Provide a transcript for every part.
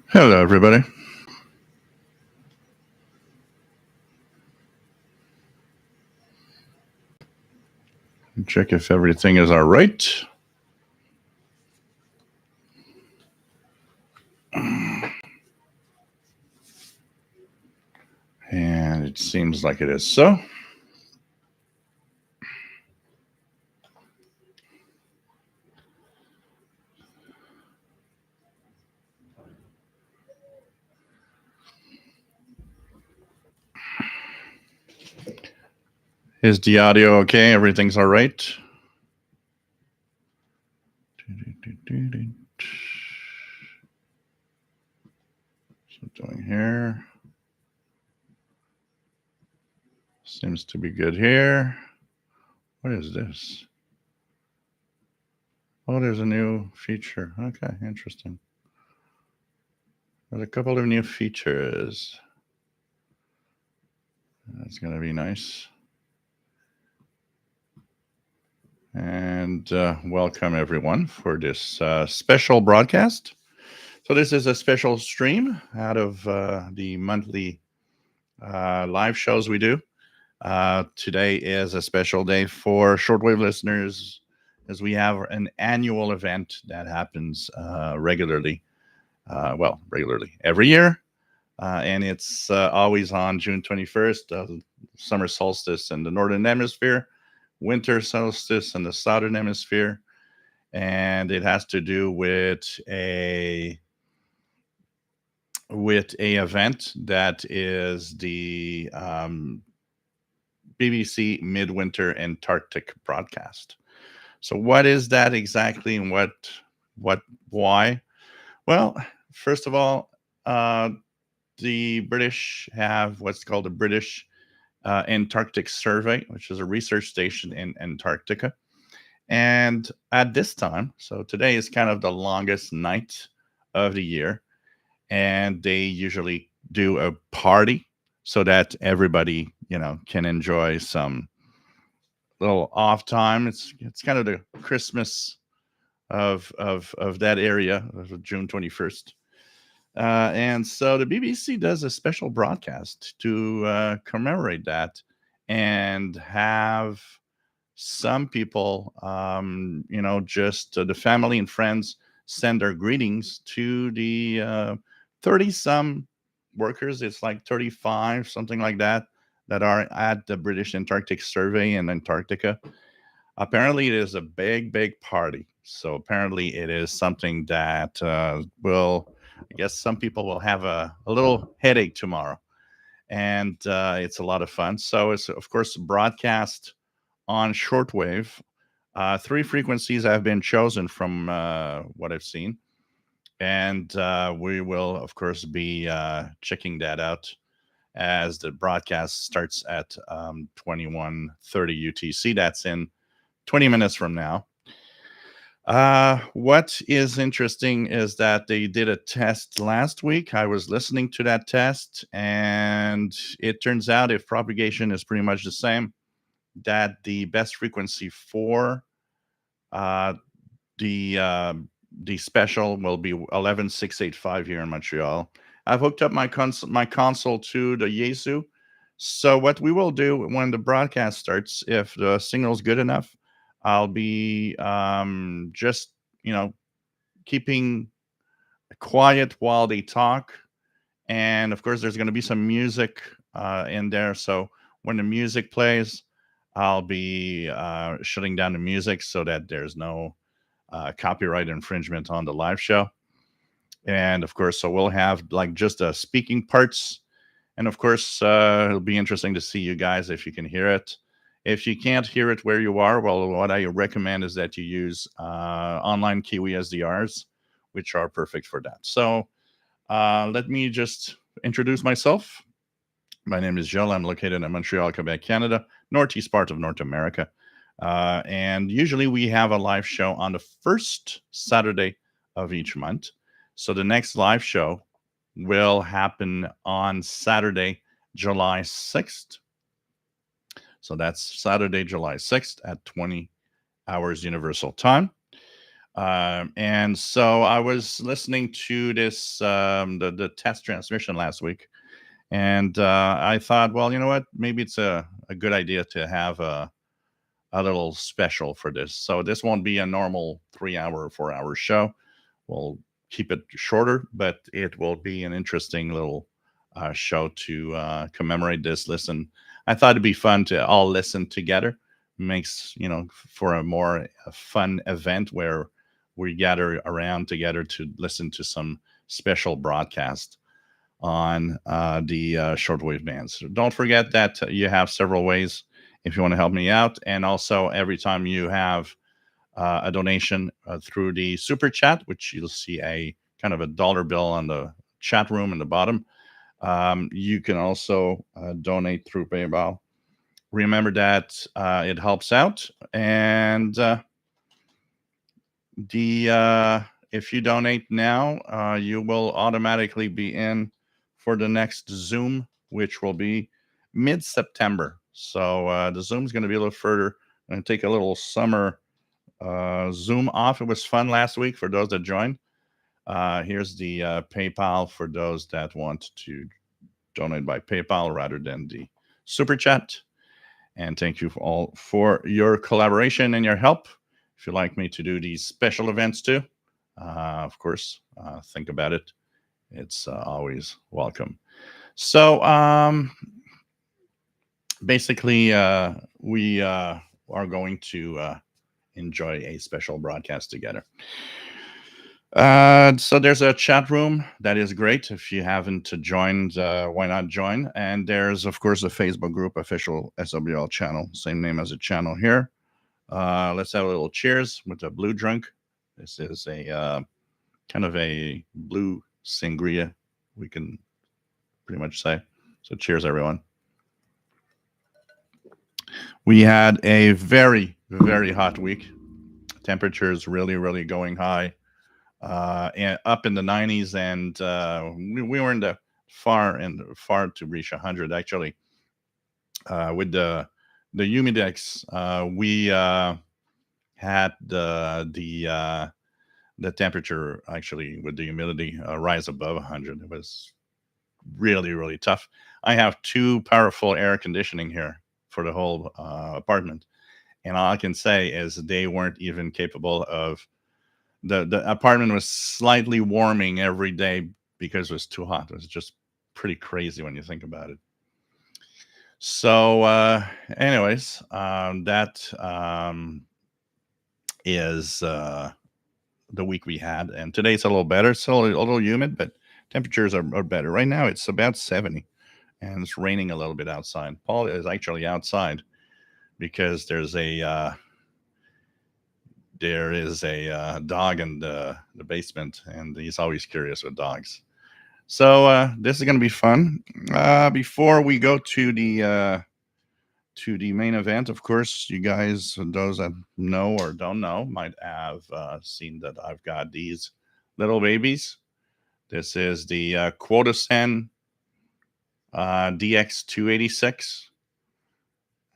Hello, everybody. Check if everything is all right. And it seems like it is so. Is the audio okay? Everything's all right? So doing here. Seems to be good here. What is this? Oh, there's a new feature. Okay, interesting. There's a couple of new features. That's going to be nice. And welcome everyone for this special broadcast. So this is a special stream out of the monthly live shows we do. Today is a special day for Shortwave listeners, as we have an annual event that happens regularly every year. And it's always on June 21st, summer solstice in the Northern Hemisphere, winter solstice in the Southern Hemisphere. And it has to do with a event that is the BBC Midwinter Antarctic broadcast. So what is that exactly, and why? Well, first of all, the British have what's called the British Antarctic Survey, which is a research station in Antarctica. And at this time, so today is kind of the longest night of the year, and they usually do a party so that everybody, can enjoy some little off time. It's kind of the Christmas of that area of June 21st. And so the BBC does a special broadcast to commemorate that, and have some people, just the family and friends send their greetings to the 30 some workers. It's like 35, something like that are at the British Antarctic Survey in Antarctica. Apparently, it is a big party. So apparently, it is something that I guess some people will have a little headache tomorrow. And it's a lot of fun. So it's, of course, broadcast on shortwave. 3 frequencies have been chosen from what I've seen. And we will, of course, be checking that out as the broadcast starts at 21:30 UTC. That's in 20 minutes from now. What is interesting is that they did a test last week. I was listening to that test, and it turns out, if propagation is pretty much the same, that the best frequency for the special will be 11685 here in Montreal. I've hooked up my console to the Yaesu. So what we will do when the broadcast starts, if the signal's good enough, I'll be just, keeping quiet while they talk. And of course, there's going to be some music in there. So when the music plays, I'll be shutting down the music so that there's no copyright infringement on the live show. And of course, so we'll have like just speaking parts. And of course, it'll be interesting to see you guys if you can hear it. If you can't hear it where you are, well, what I recommend is that you use online Kiwi SDRs, which are perfect for that. So let me just introduce myself. My name is Joel. I'm located in Montreal, Quebec, Canada, northeast part of North America. And usually we have a live show on the first Saturday of each month. So the next live show will happen on Saturday, July 6th. So that's Saturday, July 6th at 20 hours Universal Time. And so I was listening to this the test transmission last week, and I thought, well, you know what? Maybe it's a good idea to have a little special for this. So this won't be a normal 3 hour or 4 hour show. We'll keep it shorter, but it will be an interesting little show to commemorate this. Listen, I thought it'd be fun to all listen together. Makes, for a more fun event where we gather around together to listen to some special broadcast on the shortwave bands. So don't forget that you have several ways if you want to help me out. And also, every time you have a donation through the super chat, which you'll see a kind of a dollar bill on the chat room in the bottom, you can also donate through PayPal. Remember that it helps out. And if you donate now, you will automatically be in for the next Zoom, which will be mid-September. So the Zoom is going to be a little further. I'm going to take a little summer Zoom off. It was fun last week for those that joined. Here's the PayPal for those that want to donate by PayPal rather than the super chat. And thank you all for your collaboration and your help. If you'd like me to do these special events too, of course, think about it. It's always welcome. So basically, we are going to enjoy a special broadcast together. So there's a chat room that is great. If you haven't joined, why not join? And there's, of course, a Facebook group, official SWL channel, same name as the channel here. Let's have a little cheers with a blue drink. This is a kind of a blue sangria, we can pretty much say. So cheers, everyone. We had a very, very hot week. Temperatures really, really going high. And up in the 90s, and we were in the far to reach 100 actually. With the humidex, we had the temperature actually with the humidity rise above 100. It was really, really tough. I have 2 powerful air conditioning here for the whole apartment, and all I can say is they weren't even capable of. The apartment was slightly warming every day because it was too hot. It was just pretty crazy when you think about it. So, anyways, that is the week we had, and today's a little better. Still a little humid, but temperatures are better. Right now, it's about 70, and it's raining a little bit outside. Paul is actually outside because there's a dog in the basement, and he's always curious with dogs. So this is going to be fun. Before we go to the main event, of course, you guys, those that know or don't know, might have seen that I've got these little babies. This is the Quotasen DX286.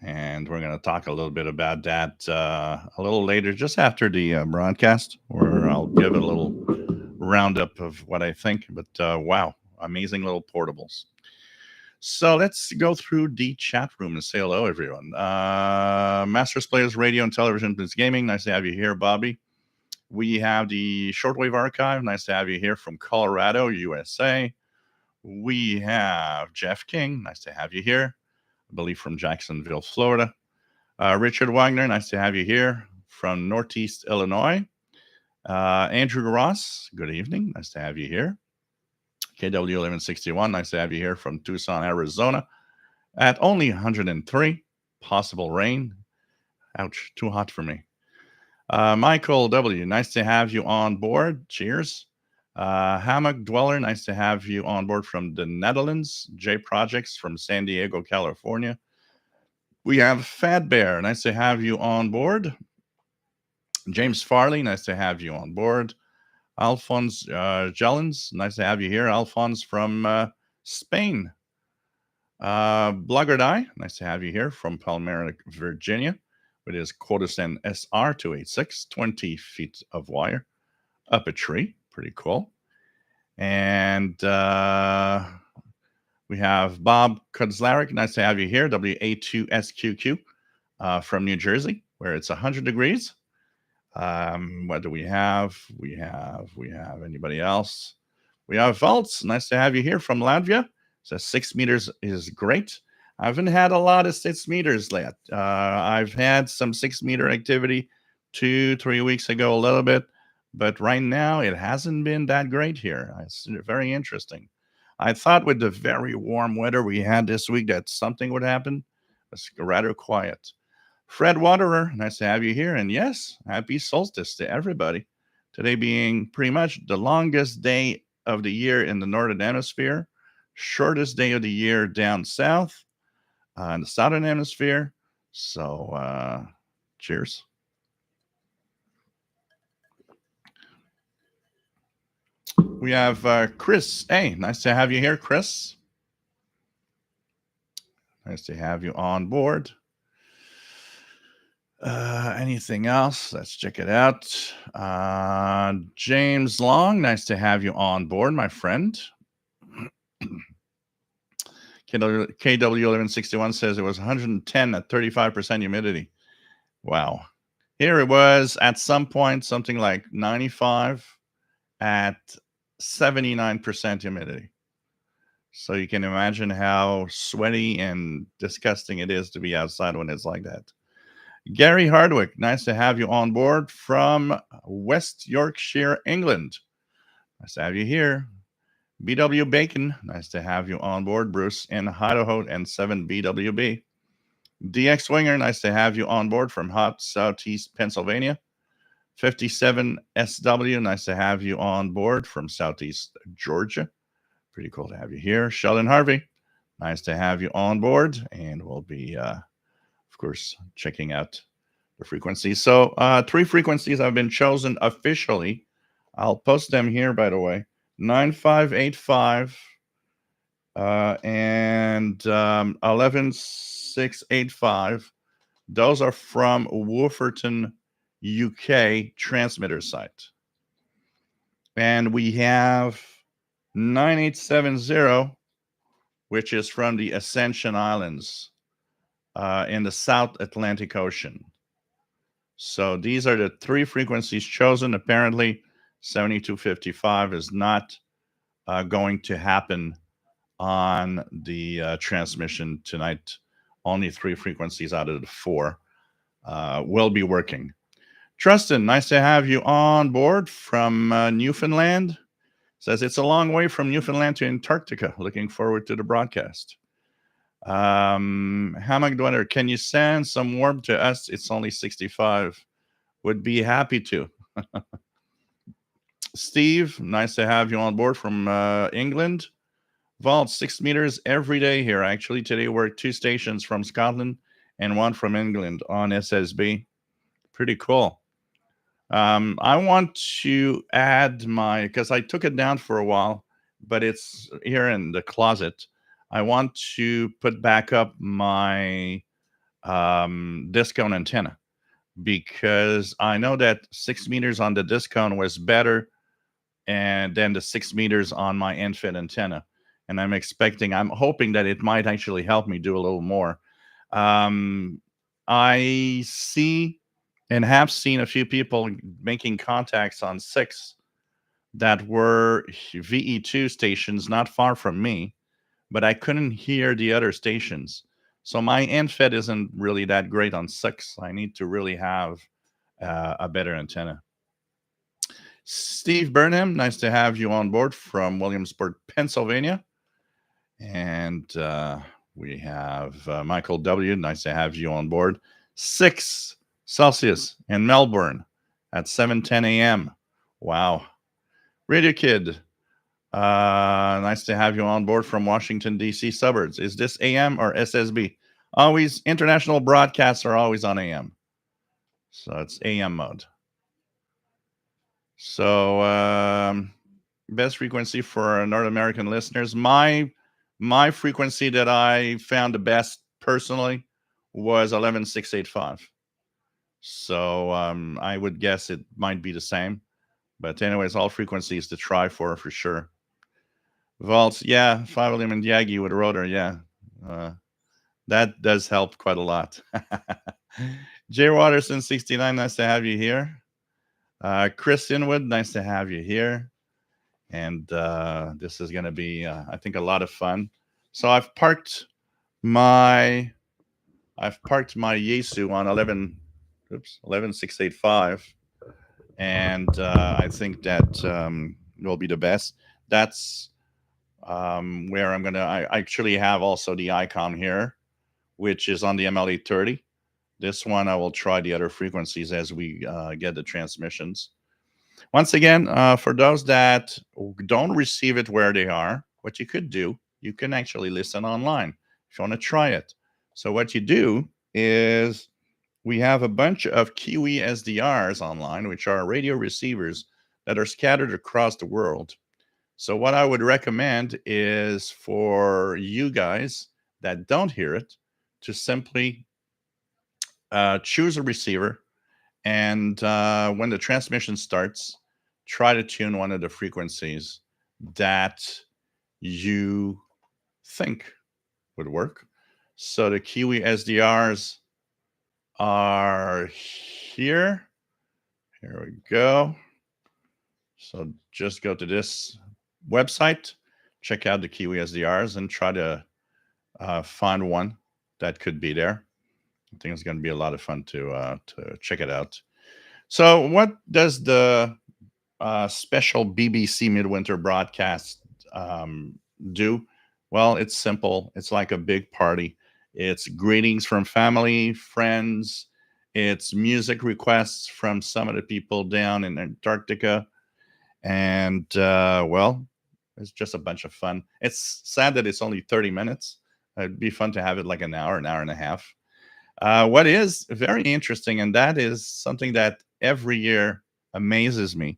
And we're going to talk a little bit about that a little later, just after the broadcast, where I'll give a little roundup of what I think. But wow, amazing little portables. So let's go through the chat room and say hello, everyone. Masters Players Radio and Television Plus Gaming. Nice to have you here, Bobby. We have the Shortwave Archive. Nice to have you here from Colorado, USA. We have Jeff King. Nice to have you here. I believe from Jacksonville, Florida. Richard Wagner, nice to have you here from Northeast Illinois. Andrew Ross, good evening. Nice to have you here. KW1161, nice to have you here from Tucson, Arizona. At only 103, possible rain. Ouch, too hot for me. Michael W., nice to have you on board. Cheers. Hammock Dweller, nice to have you on board from the Netherlands. J Projects from San Diego, California. We have Fat Bear, nice to have you on board. James Farley, nice to have you on board. Alphonse Jellens, nice to have you here. Alphonse from Spain. Blogger Die, nice to have you here from Palmyra, Virginia, with his Quarterstand SR 286, 20 feet of wire up a tree. Pretty cool. And we have Bob Kudzlarek, nice to have you here, WA2SQQ from New Jersey, where it's 100 degrees. What do we have? We have anybody else? We have Valtz. Nice to have you here from Latvia. So 6 meters is great. I haven't had a lot of 6 meters yet. I've had some 6 meter activity 2-3 weeks ago, a little bit, but right now it hasn't been that great here. It's very interesting. I thought with the very warm weather we had this week that something would happen. It's rather quiet. Fred Waterer, nice to have you here. And yes, happy solstice to everybody. Today being pretty much the longest day of the year in the Northern Hemisphere, shortest day of the year down south in the Southern Hemisphere. So, cheers. We have Chris. Hey, nice to have you here, Chris. Nice to have you on board. Anything else? Let's check it out. James Long, nice to have you on board, my friend. KW1161 says it was 110 at 35% humidity. Wow. Here it was at some point something like 95 at 79% humidity. So you can imagine how sweaty and disgusting it is to be outside when it's like that. Gary Hardwick, nice to have you on board from West Yorkshire, England. Nice to have you here. BW Bacon, nice to have you on board. Bruce in Idaho and 7BWB. DX Winger, nice to have you on board from hot Southeast Pennsylvania. 57SW, nice to have you on board from Southeast Georgia. Pretty cool to have you here. Sheldon Harvey, nice to have you on board. And we'll be, of course, checking out the frequencies. So 3 frequencies have been chosen officially. I'll post them here, by the way. 9585 and 11685. Those are from Wolverton, UK transmitter site. And we have 9870, which is from the Ascension Islands in the South Atlantic Ocean. So these are the 3 frequencies chosen. Apparently, 7255 is not going to happen on the transmission tonight. Only 3 frequencies out of the 4 will be working. Tristan, nice to have you on board from Newfoundland. Says it's a long way from Newfoundland to Antarctica. Looking forward to the broadcast. Hammock Dweller, can you send some warmth to us? It's only 65. Would be happy to. Steve, nice to have you on board from England. Vault 6 meters every day here. Actually, today we're 2 stations from Scotland and 1 from England on SSB. Pretty cool. I want to add because I took it down for a while, but it's here in the closet. I want to put back up my discount antenna because I know that 6 meters on the discount was better than the 6 meters on my end-fed antenna. And I'm hoping that it might actually help me do a little more. I see and have seen a few people making contacts on 6 that were VE2 stations not far from me, but I couldn't hear the other stations. So my end-fed isn't really that great on 6. I need to really have a better antenna. Steve Burnham, nice to have you on board from Williamsburg, Pennsylvania. And we have Michael W. Nice to have you on board. 6 Celsius in Melbourne at 7:10 a.m. Wow. Radio Kid, nice to have you on board from Washington, D.C. suburbs. Is this AM or SSB? Always, international broadcasts are always on AM. So it's AM mode. So best frequency for North American listeners. My My frequency that I found the best personally was 11685. So I would guess it might be the same. But anyways, all frequencies to try for sure. Vaults, yeah, 5 element Yagi with a rotor, yeah. Uh, that does help quite a lot. Jay Watterson, 69, nice to have you here. Chris Inwood, nice to have you here. And this is going to be, I think, a lot of fun. So I've parked my Yaesu on 11685, and I think that will be the best. That's where I'm gonna. I actually have also the icon here, which is on the ML830. This one I will try the other frequencies as we get the transmissions. Once again, for those that don't receive it where they are, what you could do, you can actually listen online if you want to try it. So what you do is we have a bunch of Kiwi SDRs online, which are radio receivers that are scattered across the world. So what I would recommend is for you guys that don't hear it to simply choose a receiver, and when the transmission starts, try to tune one of the frequencies that you think would work. So the Kiwi SDRs are here. Here we go. So just go to this website, check out the Kiwi SDRs, and try to find one that could be there. I think it's going to be a lot of fun to check it out. So, what does the special BBC Midwinter broadcast do? Well, it's simple. It's like a big party. It's greetings from family, friends. It's music requests from some of the people down in Antarctica. And, well, it's just a bunch of fun. It's sad that it's only 30 minutes. It'd be fun to have it like an hour and a half. What is very interesting, and that is something that every year amazes me,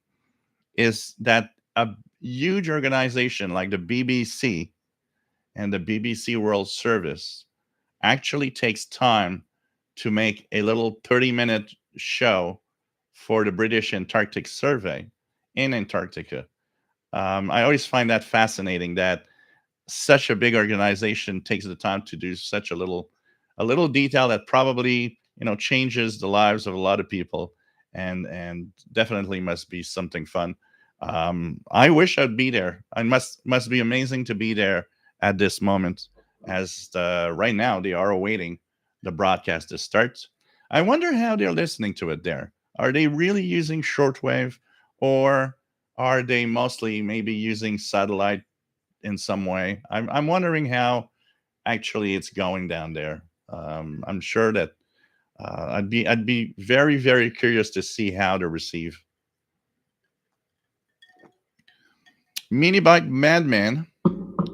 is that a huge organization like the BBC and the BBC World Service actually takes time to make a little 30-minute show for the British Antarctic Survey in Antarctica. I always find that fascinating that such a big organization takes the time to do such a little detail that probably changes the lives of a lot of people, and definitely must be something fun. I wish I'd be there. I must be amazing to be there at this moment, as right now they are awaiting the broadcast to start. I wonder how they're listening to it there. Are they really using shortwave, or are they mostly maybe using satellite in some way? I'm wondering how actually it's going down there. I'm sure that I'd be very, very curious to see how to receive. Mini Bike Madman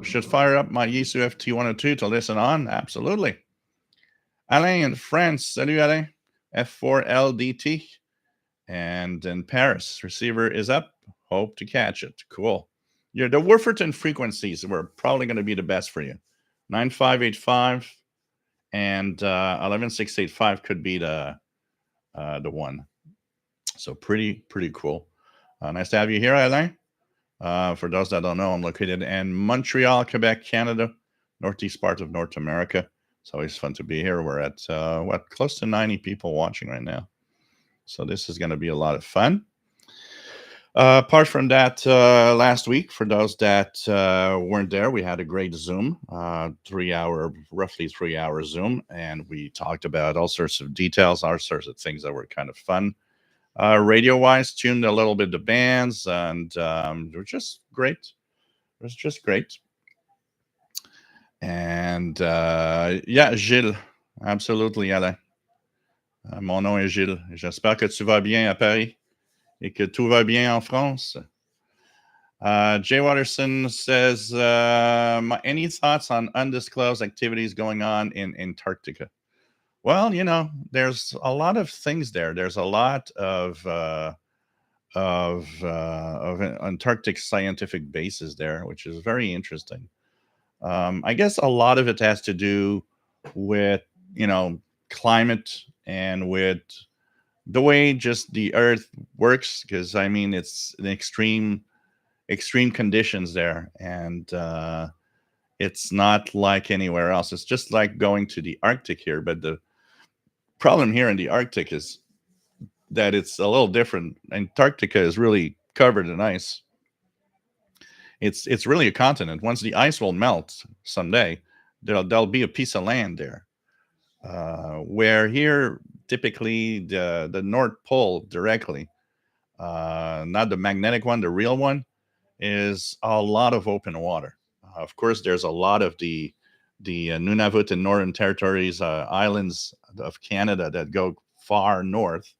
should fire up my Yaesu FT102 to listen on. Absolutely. Alain in France. Salut Alain. F4LDT. And in Paris, receiver is up. Hope to catch it. Cool. Yeah, the Wolferton frequencies were probably going to be the best for you. 9585 and 11685 could be the one. So pretty cool. Nice to have you here, Alain. For those that don't know, I'm located in Montreal, Quebec, Canada, northeast part of North America. It's always fun to be here. We're at close to 90 people watching right now. So this is going to be a lot of fun. Apart from that, last week, for those that weren't there, we had a great Zoom, roughly 3 hour Zoom, and we talked about all sorts of details, all sorts of things that were kind of fun. Radio-wise, tuned a little bit the bands, and it was just great. It was just great. And yeah, Gilles, absolutely, Alain. Mon nom est Gilles. J'espère que tu vas bien à Paris et que tout va bien en France. Jay Watterson says, any thoughts on undisclosed activities going on in Antarctica? Well, there's a lot of things there. There's a lot of Antarctic scientific bases there, which is very interesting. I guess a lot of it has to do with, you know, climate and with the way just the Earth works. Because I mean, it's an extreme conditions there, and it's not like anywhere else. It's just like going to the Arctic here, but the problem here in the Arctic is that it's a little different. Antarctica is really covered in ice. It's really a continent. Once the ice will melt someday, there'll be a piece of land there. Where here, typically the North Pole directly, not the magnetic one, the real one, is a lot of open water. Of course, there's a lot of the Nunavut and Northern Territories islands of Canada that go far north,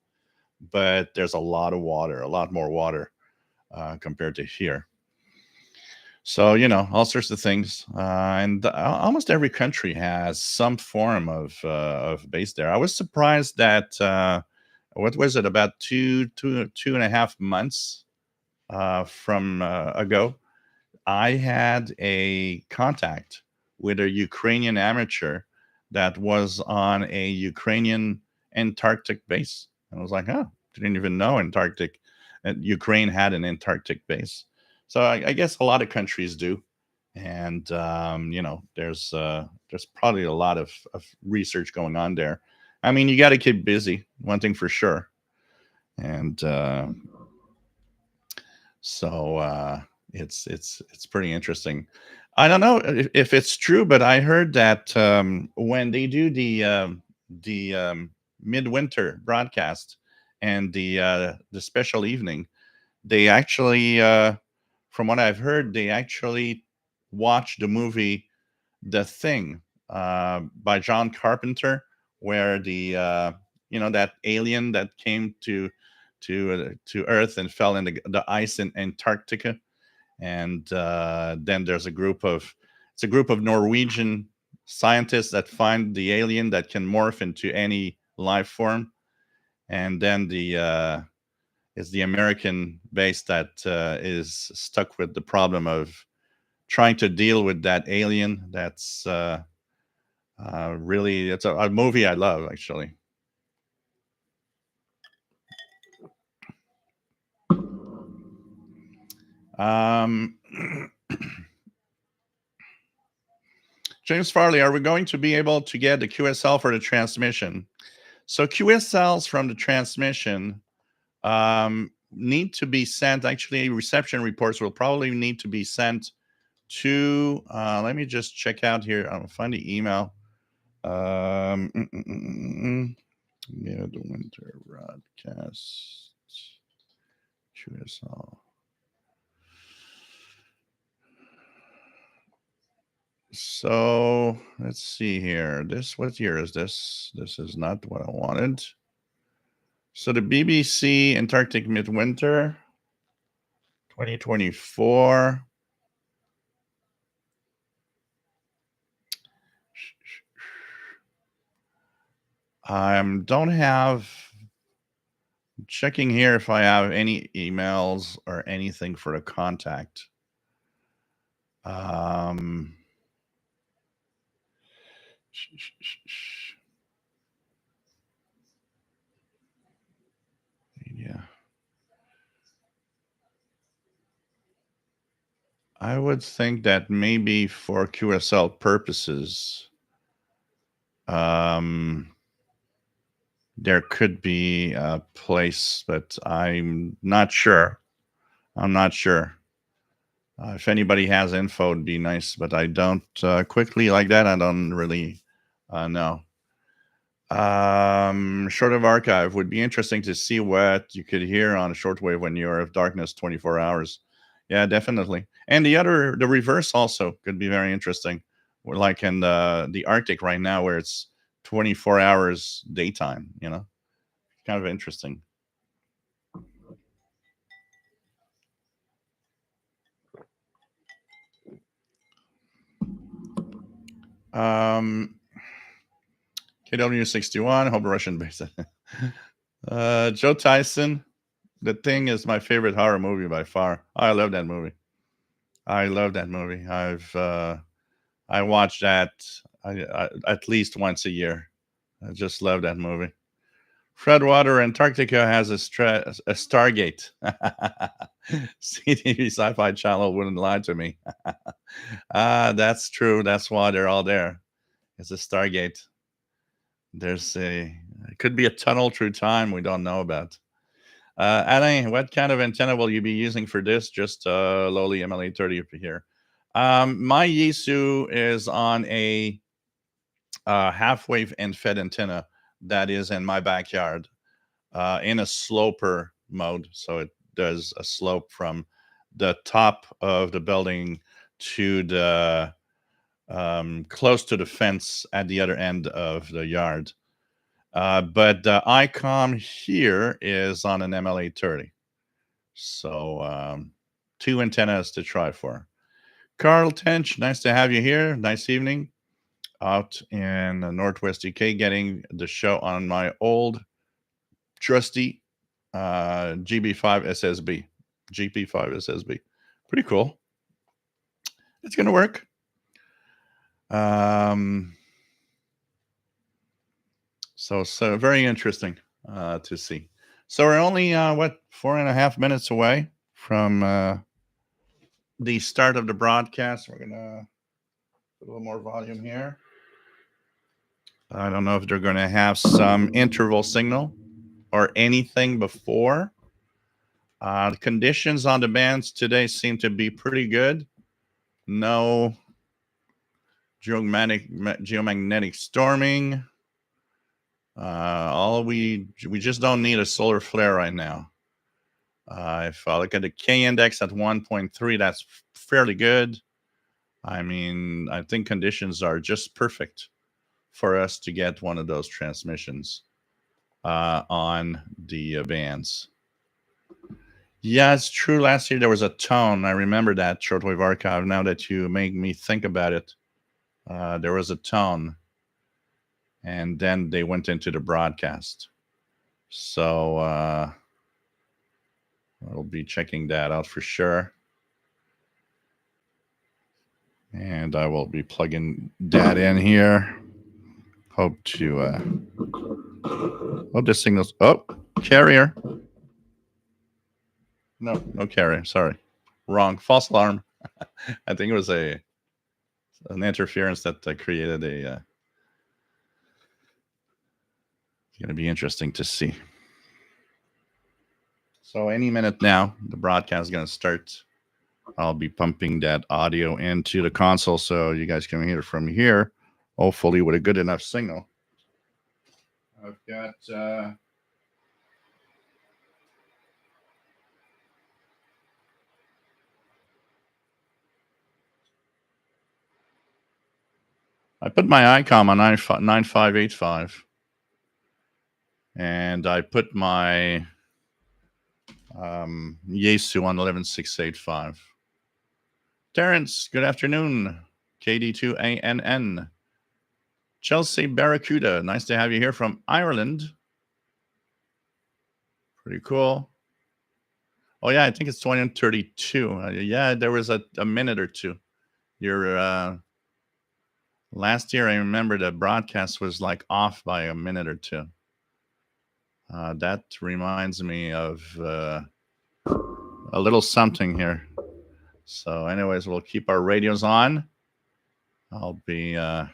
but there's a lot of water, a lot more water compared to here. So, you know, all sorts of things, and almost every country has some form of base there. I was surprised that what was it, about 2.5 months from ago, I had a contact with a Ukrainian amateur that was on a Ukrainian Antarctic base. And I was like, oh, didn't even know Ukraine had an Antarctic base. So I guess a lot of countries do. And, you know, there's probably a lot of research going on there. I mean, you got to keep busy, one thing for sure. And so it's pretty interesting. I don't know if it's true, but I heard that when they do the midwinter broadcast and the special evening, they actually, from what I've heard, they actually watch the movie The Thing by John Carpenter, where you know, that alien that came to Earth and fell in the ice in Antarctica, and then there's a group of Norwegian scientists that find the alien that can morph into any life form, and then it's the American base that is stuck with the problem of trying to deal with that alien. That's really, it's a movie I love, actually. Um, James Farley, are we going to be able to get the QSL for the transmission? So QSLs from the transmission need to be sent. Actually, reception reports will probably need to be sent to. Let me just check out here. I'll find the email. Yeah, the winter broadcast QSL. So let's see here. What year is this? This is not what I wanted. So the BBC Antarctic Midwinter 2024. Don't have, checking here if I have any emails or anything for the contact. Yeah. I would think that maybe for QSL purposes, there could be a place, but I'm not sure. I'm not sure. If anybody has info, it'd be nice, but I don't quickly like that. I don't really know. Shortwave archive would be interesting to see what you could hear on shortwave when you're of darkness 24 hours. Yeah, definitely. And the reverse also could be very interesting. We're like in the Arctic right now, where it's 24 hours daytime. You know, kind of interesting. KW61, hope Russian base. Joe Tyson, The Thing is my favorite horror movie by far. I love that movie. I love that movie. I watch that at least once a year. I just love that movie. Fredwater Antarctica has a Stargate. CTV Sci-Fi Channel wouldn't lie to me. That's true. That's why they're all there. It's a Stargate. It could be a tunnel through time we don't know about. Alain, what kind of antenna will you be using for this? Just lowly MLA30 here. My Yaesu is on a half-wave and fed antenna that is in my backyard in a sloper mode. So it does a slope from the top of the building to the close to the fence at the other end of the yard. But the ICOM here is on an MLA30. So 2 antennas to try for. Carl Tench, nice to have you here. Nice evening out in Northwest UK, getting the show on my old trusty GB5 SSB. GP5 SSB. Pretty cool. It's going to work. So very interesting to see. So we're only 4.5 minutes away from the start of the broadcast. We're gonna put a little more volume here. I don't know if they're gonna have some interval signal or anything before. The conditions on the bands today seem to be pretty good. No geomagnetic storming. We just don't need a solar flare right now. If I look at the K index at 1.3, that's fairly good. I mean, I think conditions are just perfect for us to get one of those transmissions on the bands. Yeah, it's true. Last year there was a tone. I remember that, Shortwave Archive. Now that you make me think about it, there was a tone. And then they went into the broadcast. So I'll be checking that out for sure. And I will be plugging that in here. Hope this signal's... Oh, carrier. No carrier. Sorry. Wrong. False alarm. I think it was an interference that created a... It's going to be interesting to see. So any minute now, the broadcast is going to start. I'll be pumping that audio into the console so you guys can hear it from here, hopefully with a good enough signal. I've got I put my ICOM on 9585 and I put my Yaesu on 11685. Terrence, good afternoon. KD2ANN. Chelsea Barracuda, nice to have you here from Ireland. Pretty cool. Oh, yeah, I think it's 2032. Yeah, there was a minute or two. Last year, I remember the broadcast was like off by a minute or two. That reminds me of a little something here. So anyways, we'll keep our radios on. I'll be in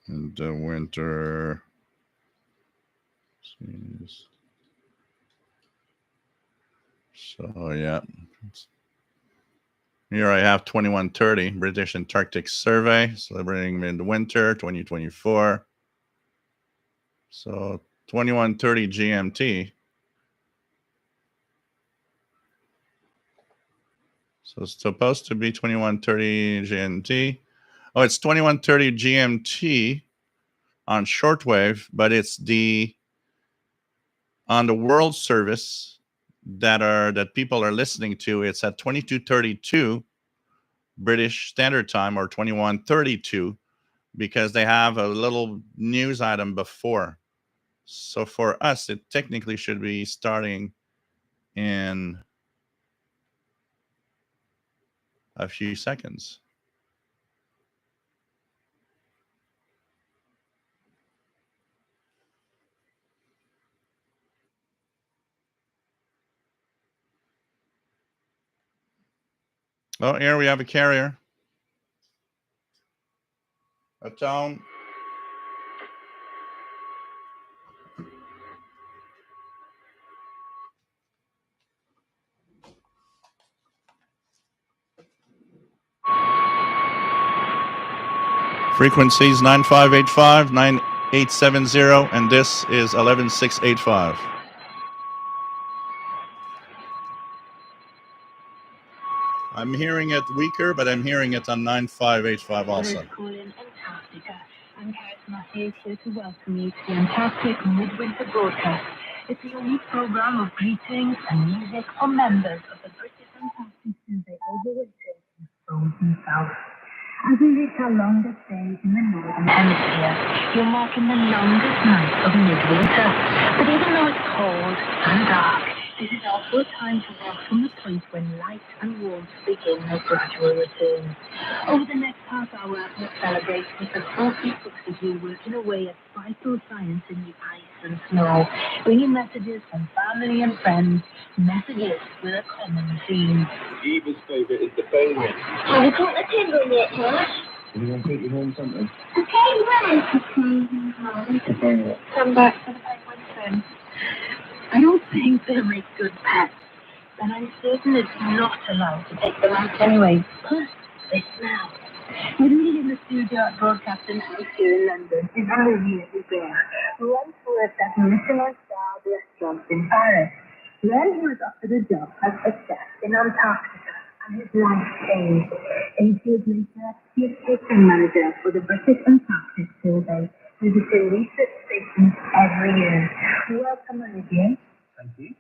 the winter. So yeah. Here I have 2130, British Antarctic Survey, celebrating midwinter 2024. So 2130 GMT. So it's supposed to be 2130 GMT. Oh, it's 2130 GMT on shortwave, but it's on the world service that people are listening to. It's at 2232 British Standard Time or 2132 because they have a little news item before. So for us, it technically should be starting in a few seconds. Oh, here we have a carrier. A tone. Frequencies 9585, 9870, and this is 11685. I'm hearing it weaker, but I'm hearing it on 9585 also. Antarctica. I'm Karis Matthews here to welcome you to the Antarctic Midwinter Broadcast. It's a unique program of greetings and music for members of the British Antarctic Survey overwintering in the frozen south. As we reach our longest days in the northern hemisphere, you're marking the longest night of midwinter. But even though it's cold and dark, this is also a time to walk from the point when light and warmth begin their gradual return. Over the next half hour, we'll celebrate with the 46 of you working away at vital science in the ice and snow, bringing messages from family and friends, messages with a common theme. Eva's favourite is the penguin. Have you caught the penguin yet, Josh? Are you going to take you home something? The penguin! Come back to the penguin soon. I don't think they make good pets, and I'm certain it's not allowed to take them out anyway. Plus, they smell. With me in the studio at Broadcasting House here in London is Olivier Hubert, who once worked at Michelin-starred restaurants in Paris. Then he was offered a job as a chef in Antarctica, and his life changed. 8 years later, he is catering manager for the British Antarctic Survey, visiting research stations every year. Welcome, Olivier. Thank you.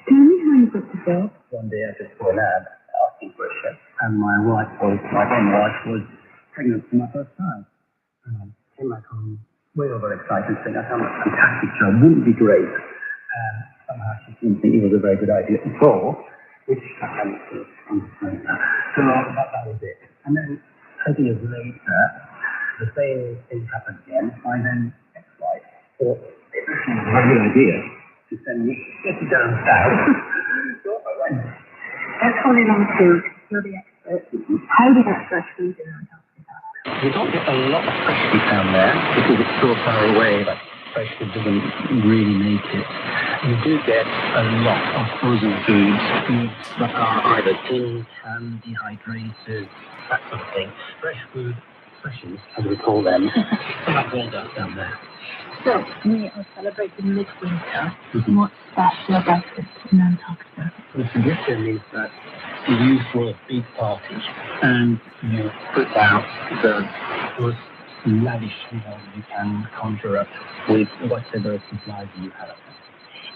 Tell me how you got the job. One day I just saw an ad asking for a chef, and my then wife was pregnant for my first child. Came back home, way over excited, saying I found a fantastic job, wouldn't it be great? Somehow she didn't think it was a very good idea at all, which I hadn't sort of understood that. So that was it. And then 20 years later, the same thing happened again. I then ex-wife thought it was a very good idea to send me down south. So I went. Let's call it on food. You're the expert. How do you get fresh food in Antarctica? We don't get a lot of fresh food down there because it's so far away that fresh food doesn't really make it. You do get a lot of frozen foods that are either tinned, canned, dehydrated, that sort of thing. Fresh food, freshies, as we call them, are all down there. So, we are celebrating midwinter. What's special about it in Antarctica? The tradition is that you throw a big party and you put out the most lavish meal you can conjure up with whatever supplies you have.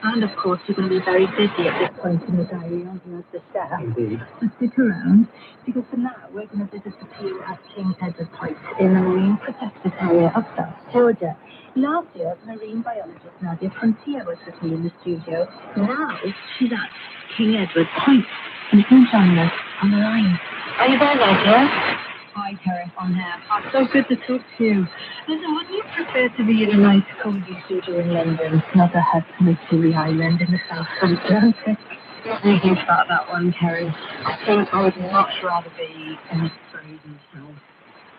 And of course, you're going to be very busy at this point in the diary, aren't you, as the chef? Indeed. So stick around, because for now, we're going to visit the pier at King Edward Point in the Marine Protected Area of South Georgia. Last year, marine biologist Nadia Frontier was with me in the studio. Now, she's at King Edward Point, and she's joining us on the line. Are you there, Nadia? Hi, Terry, I'm here. It's so good to talk to you. Listen, would you prefer to be in a nice, cozy studio in London, not a hut on a chilly island in the South Atlantic? Not thinking about that one, Terry. I think I would much rather be in a frozen south.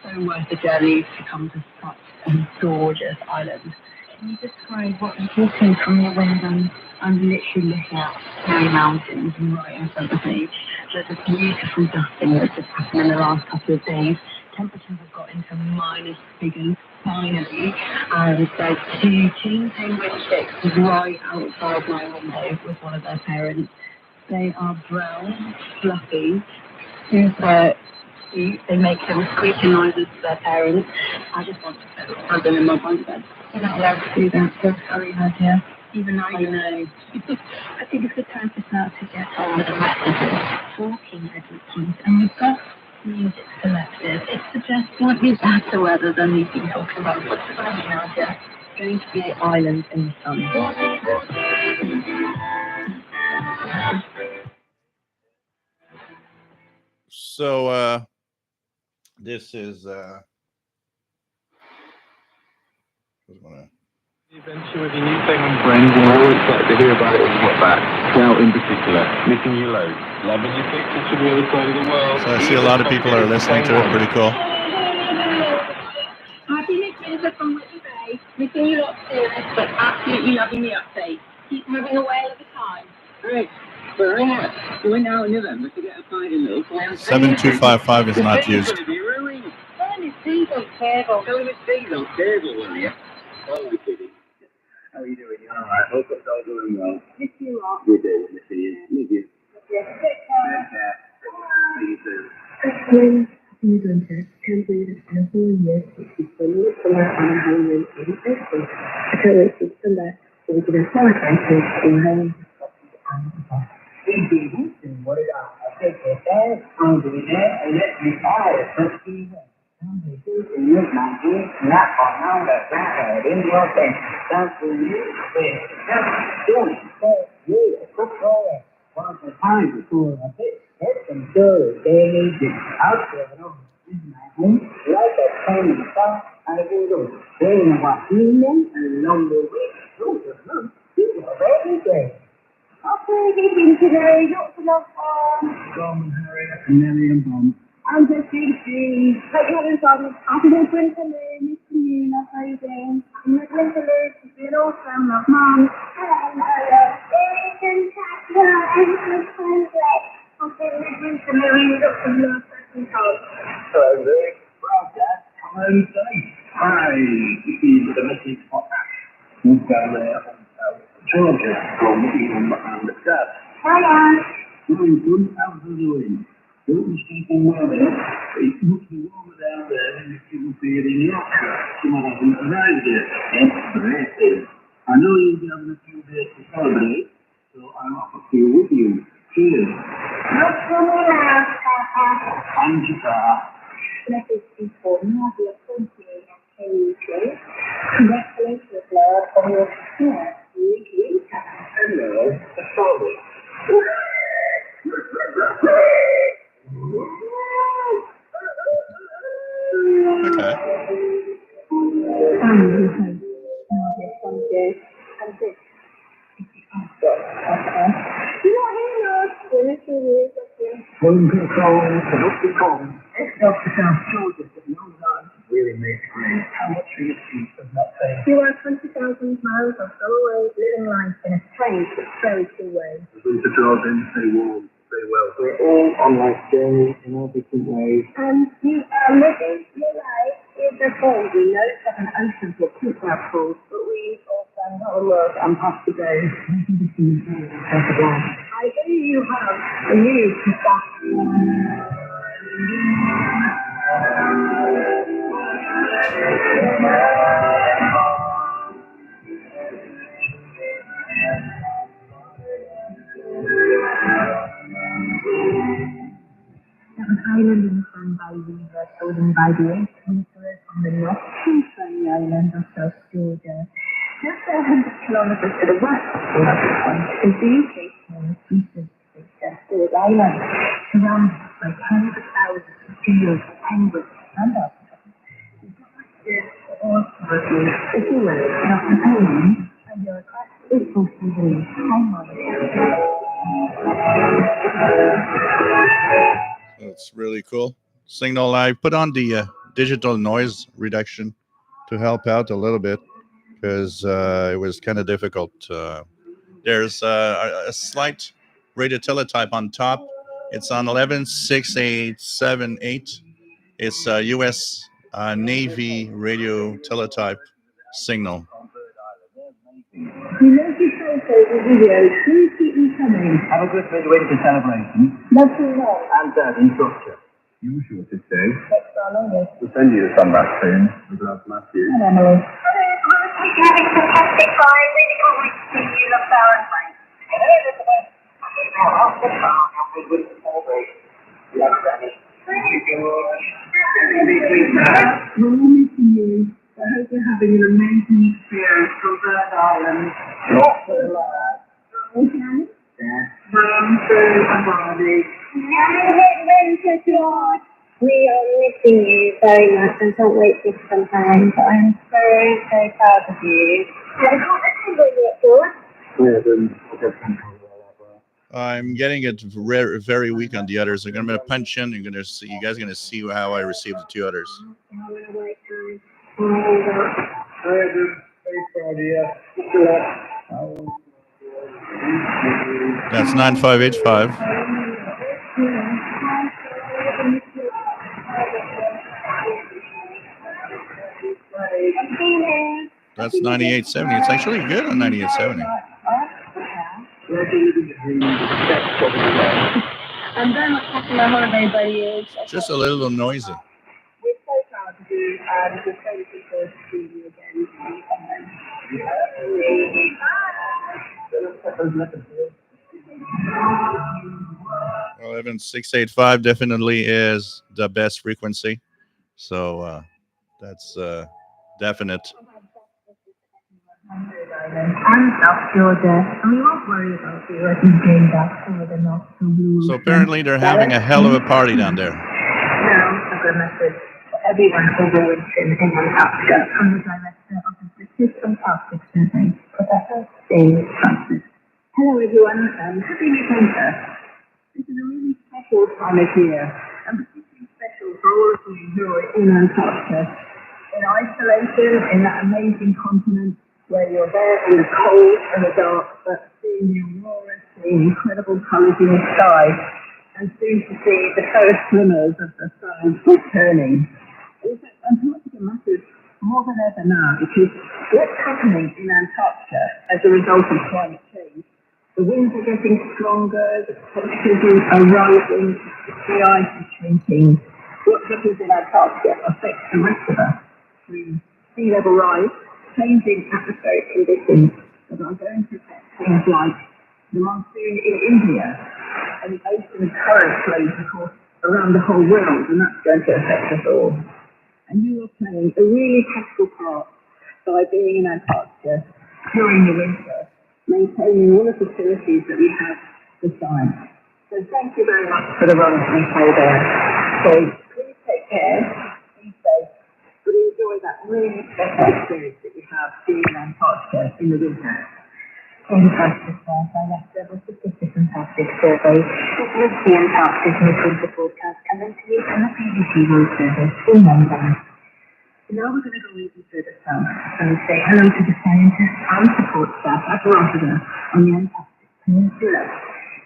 So worth the journey to come to such a gorgeous island. Can you describe what you can see from your window? I'm literally looking at snowy mountains right in front of me. There's a beautiful dusting that's just happened in the last couple of days. Temperatures have got into minus figures, finally. And there's 2 teen penguin chicks right outside my window with one of their parents. They are brown, fluffy, super cute. They make little squeaking noises to their parents. I just want to have them in my bunk bed. You're not allowed to do that, so sorry, Nadia. Even though I know. I think it's a time for us now to get on with the messages for King Edward Point. And we've got music selected. It suggests slightly better weather than we've been talking about. What's it going to be, Nadia? It's going to be the island in the sun. So this is Adventure with your newfound friends, and we're all excited to hear about it when you get back. Scout in particular, missing you loads, loving your pictures from the other side of the world. so I see a lot of people are listening to it. Pretty cool. Happy listeners from Whitney Bay. Missing you lots serious, but absolutely loving the update. Keep having a whale of a time. Great. Very much. We're now in November to get a fight in little plans. 7255 is not used. Going to be ruined. Turn his feet on cable. Going to be on cable, will you? Oh, we kidding. How are you doing? You all right? Hope it's all going well. Miss you lot. We do. Miss you. Miss you. Yes, take Take care. care. See you soon. Midwinter, 10 years and 4 years, she's been with the last on a in Facebook. I can't wait to come back so we can celebrate this in home. What did I take your dad? I'm doing that, and let me buy it. Let's see that. And look, my dear, not for now that I in your thing. That's for you. Just doing it. You, a quick roller. One of the times before I think. That's some good. They need to out there. In my home, like a train and stuff. I do those. They know what evening and along the way. Those are them. People are very great. Okay, good evening today. Lots of love from Tom and Harriet and Nellie and Bon. I'm just BBC. Hope you're having fun. Happy Midwinter, missing you. Love how you doing. Happy Midwinter, you've been awesome. Love, Mum. Hello. British Antarctic Survey. Happy Midwinter, lots of love. Hello, Rick. Well, Dad, come home safe. Hi, this is the message for Ash. Moved down there on Georgia from Mum and Dad. Hiya. Doing good. How's it doing? Don't mistake on weather. It must be warmer down there than it would be in Yorkshire. Someone hasn't arrived yet. Yes, great. I know you'll be having a few days to celebrate, so I'm off a few with you. Cheers. Look for me now, Papa. And guitar. Message before Nadia Pontier and KUK. Congratulations, Lord, on your success. Hello, the father. Okay. Home control, Dr. Tom. It's Dr. South Georgia, but no one really makes me. How much for your feet of that thing? You are 20,000 miles of away, living life in a strange but very cool way. Winter Jordan, stay warm, stay well. We're all on life journeys in all different ways. And you are living your life in the fall. We know it's like an ocean for keep our pools, but we also know love and pass the day. I hear you have a new Island in Sun by River, chosen by the 8th Winterers on the north sunny island of South Georgia. Just 100 kilometers to the west of the point is the UK's smallest research station, Stewart Island, surrounded by tens of thousands of seals, penguins, and octopuses. This also is the way of the island, and your request is possibly time monitoring. That's really cool. Signal, I put on the digital noise reduction to help out a little bit because it was kind of difficult. There's a slight radio teletype on top. It's on 116878. It's a U.S. Navy radio teletype signal. We love your photos and videos. Please keep them coming. Have a good midwinter celebration. Love you all. And Dad instructor. You sure to stay. Next on August. We'll send you the sun back soon. With love, Matthew. And Emily. Hello, you're having a fantastic time. Really can't wait to see you. Love, Sarah and Frank. Hello, Elizabeth. I'll put on your midwinter celebration. Love, Danny. Thank you, George. We're all missing you. I hope you're having an amazing experience from Bird Island. Lots of love. Okay? Dad. Mum, Sue, and Barbie. Happy Midwinter to all. very much. I can't wait to sometimes. I'm very, very proud of you. I can't actually it, George. I'm getting it very weak on the others. I'm gonna punch in. You're gonna see. You guys are gonna see how I received the two others. That's 9585. That's 9870. It's actually good on 9870. I'm very much happy my holiday buddy is. Just a little noisy. We're so proud of you and we're so looking forward to seeing you again. 11685 definitely is the best frequency. So that's definite. I'm South Georgia, and we won't worry about you as you gain back some of the not so blue. So apparently they're having a hell of a party down there. Now, a good message for everyone overwintering in Antarctica from the director of the British Antarctic Survey, Professor David Francis. Hello everyone, and happy Midwinter. This is a really special time of year, and particularly special for all of you who are in Antarctica. In isolation, in that amazing continent, where you're there in the cold and the dark, but seeing the aurora, seeing incredible colours in the sky, and soon to see the first glimmers of the sun returning. In fact, Antarctica matters more than ever now because what's happening in Antarctica as a result of climate change, the winds are getting stronger, the temperatures are rising, the ice is shrinking. What happens in Antarctica affects the rest of us through sea level rise, changing atmospheric conditions that are going to affect things like the monsoon in India and the ocean current flows, of course, around the whole world, and that's going to affect us all. And you are playing a really critical part by being in Antarctica during the winter, maintaining all the facilities that we have for science. So thank you very much for the role that you play there. So please take care, be safe, but enjoy that really special experience that you have being in Antarctica in the winter. David Francis, director of the British Antarctic Survey, this is the Antarctic Midwinter podcast coming to you from the BBC World Service in London. Now we're going to go even further south and say hello to the scientists and support staff at Rotterdam on the Antarctic Peninsula.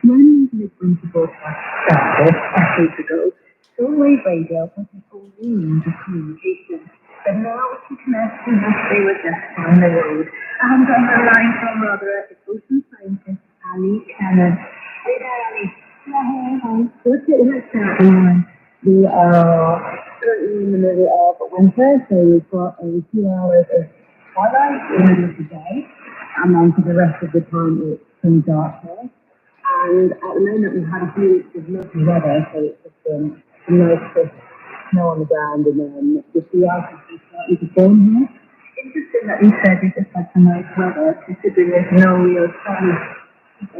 When the Midwinter broadcast started 5 weeks ago, shortwave radio was the only means of communication. But now we can connect directly with us on the road. And on the line from Rotterdam is ocean scientist Ali Cannon. Hey there, Ali. Hi. What's it like now? We are currently in the middle of winter, so we've got a few hours of twilight in the middle of the day, and then for the rest of the time it's pretty dark here. And at the moment we've had a few weeks of lovely weather, so it's just been some nice crisp snow on the ground, and then the sea ice is starting to form here. Interesting that you said we just had some nice weather, considering there's no real sun.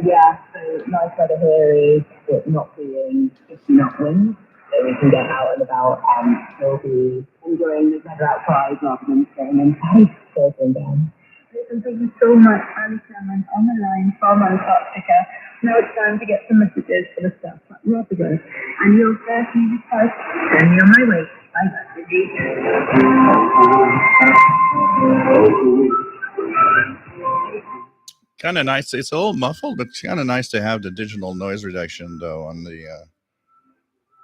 Yeah, so nice weather here is it not being 50 knot winds, so we can get out and about and still be enjoying the weather outside rather than staying inside, surfing down. Listen, thank you so much, Ali Cameron, on the line from Antarctica. Now it's time to get some messages for the staff at Rotterdam. And your first music post, send me on my way. Bye, Kind of nice. It's a little muffled, but it's kind of nice to have the digital noise reduction though on the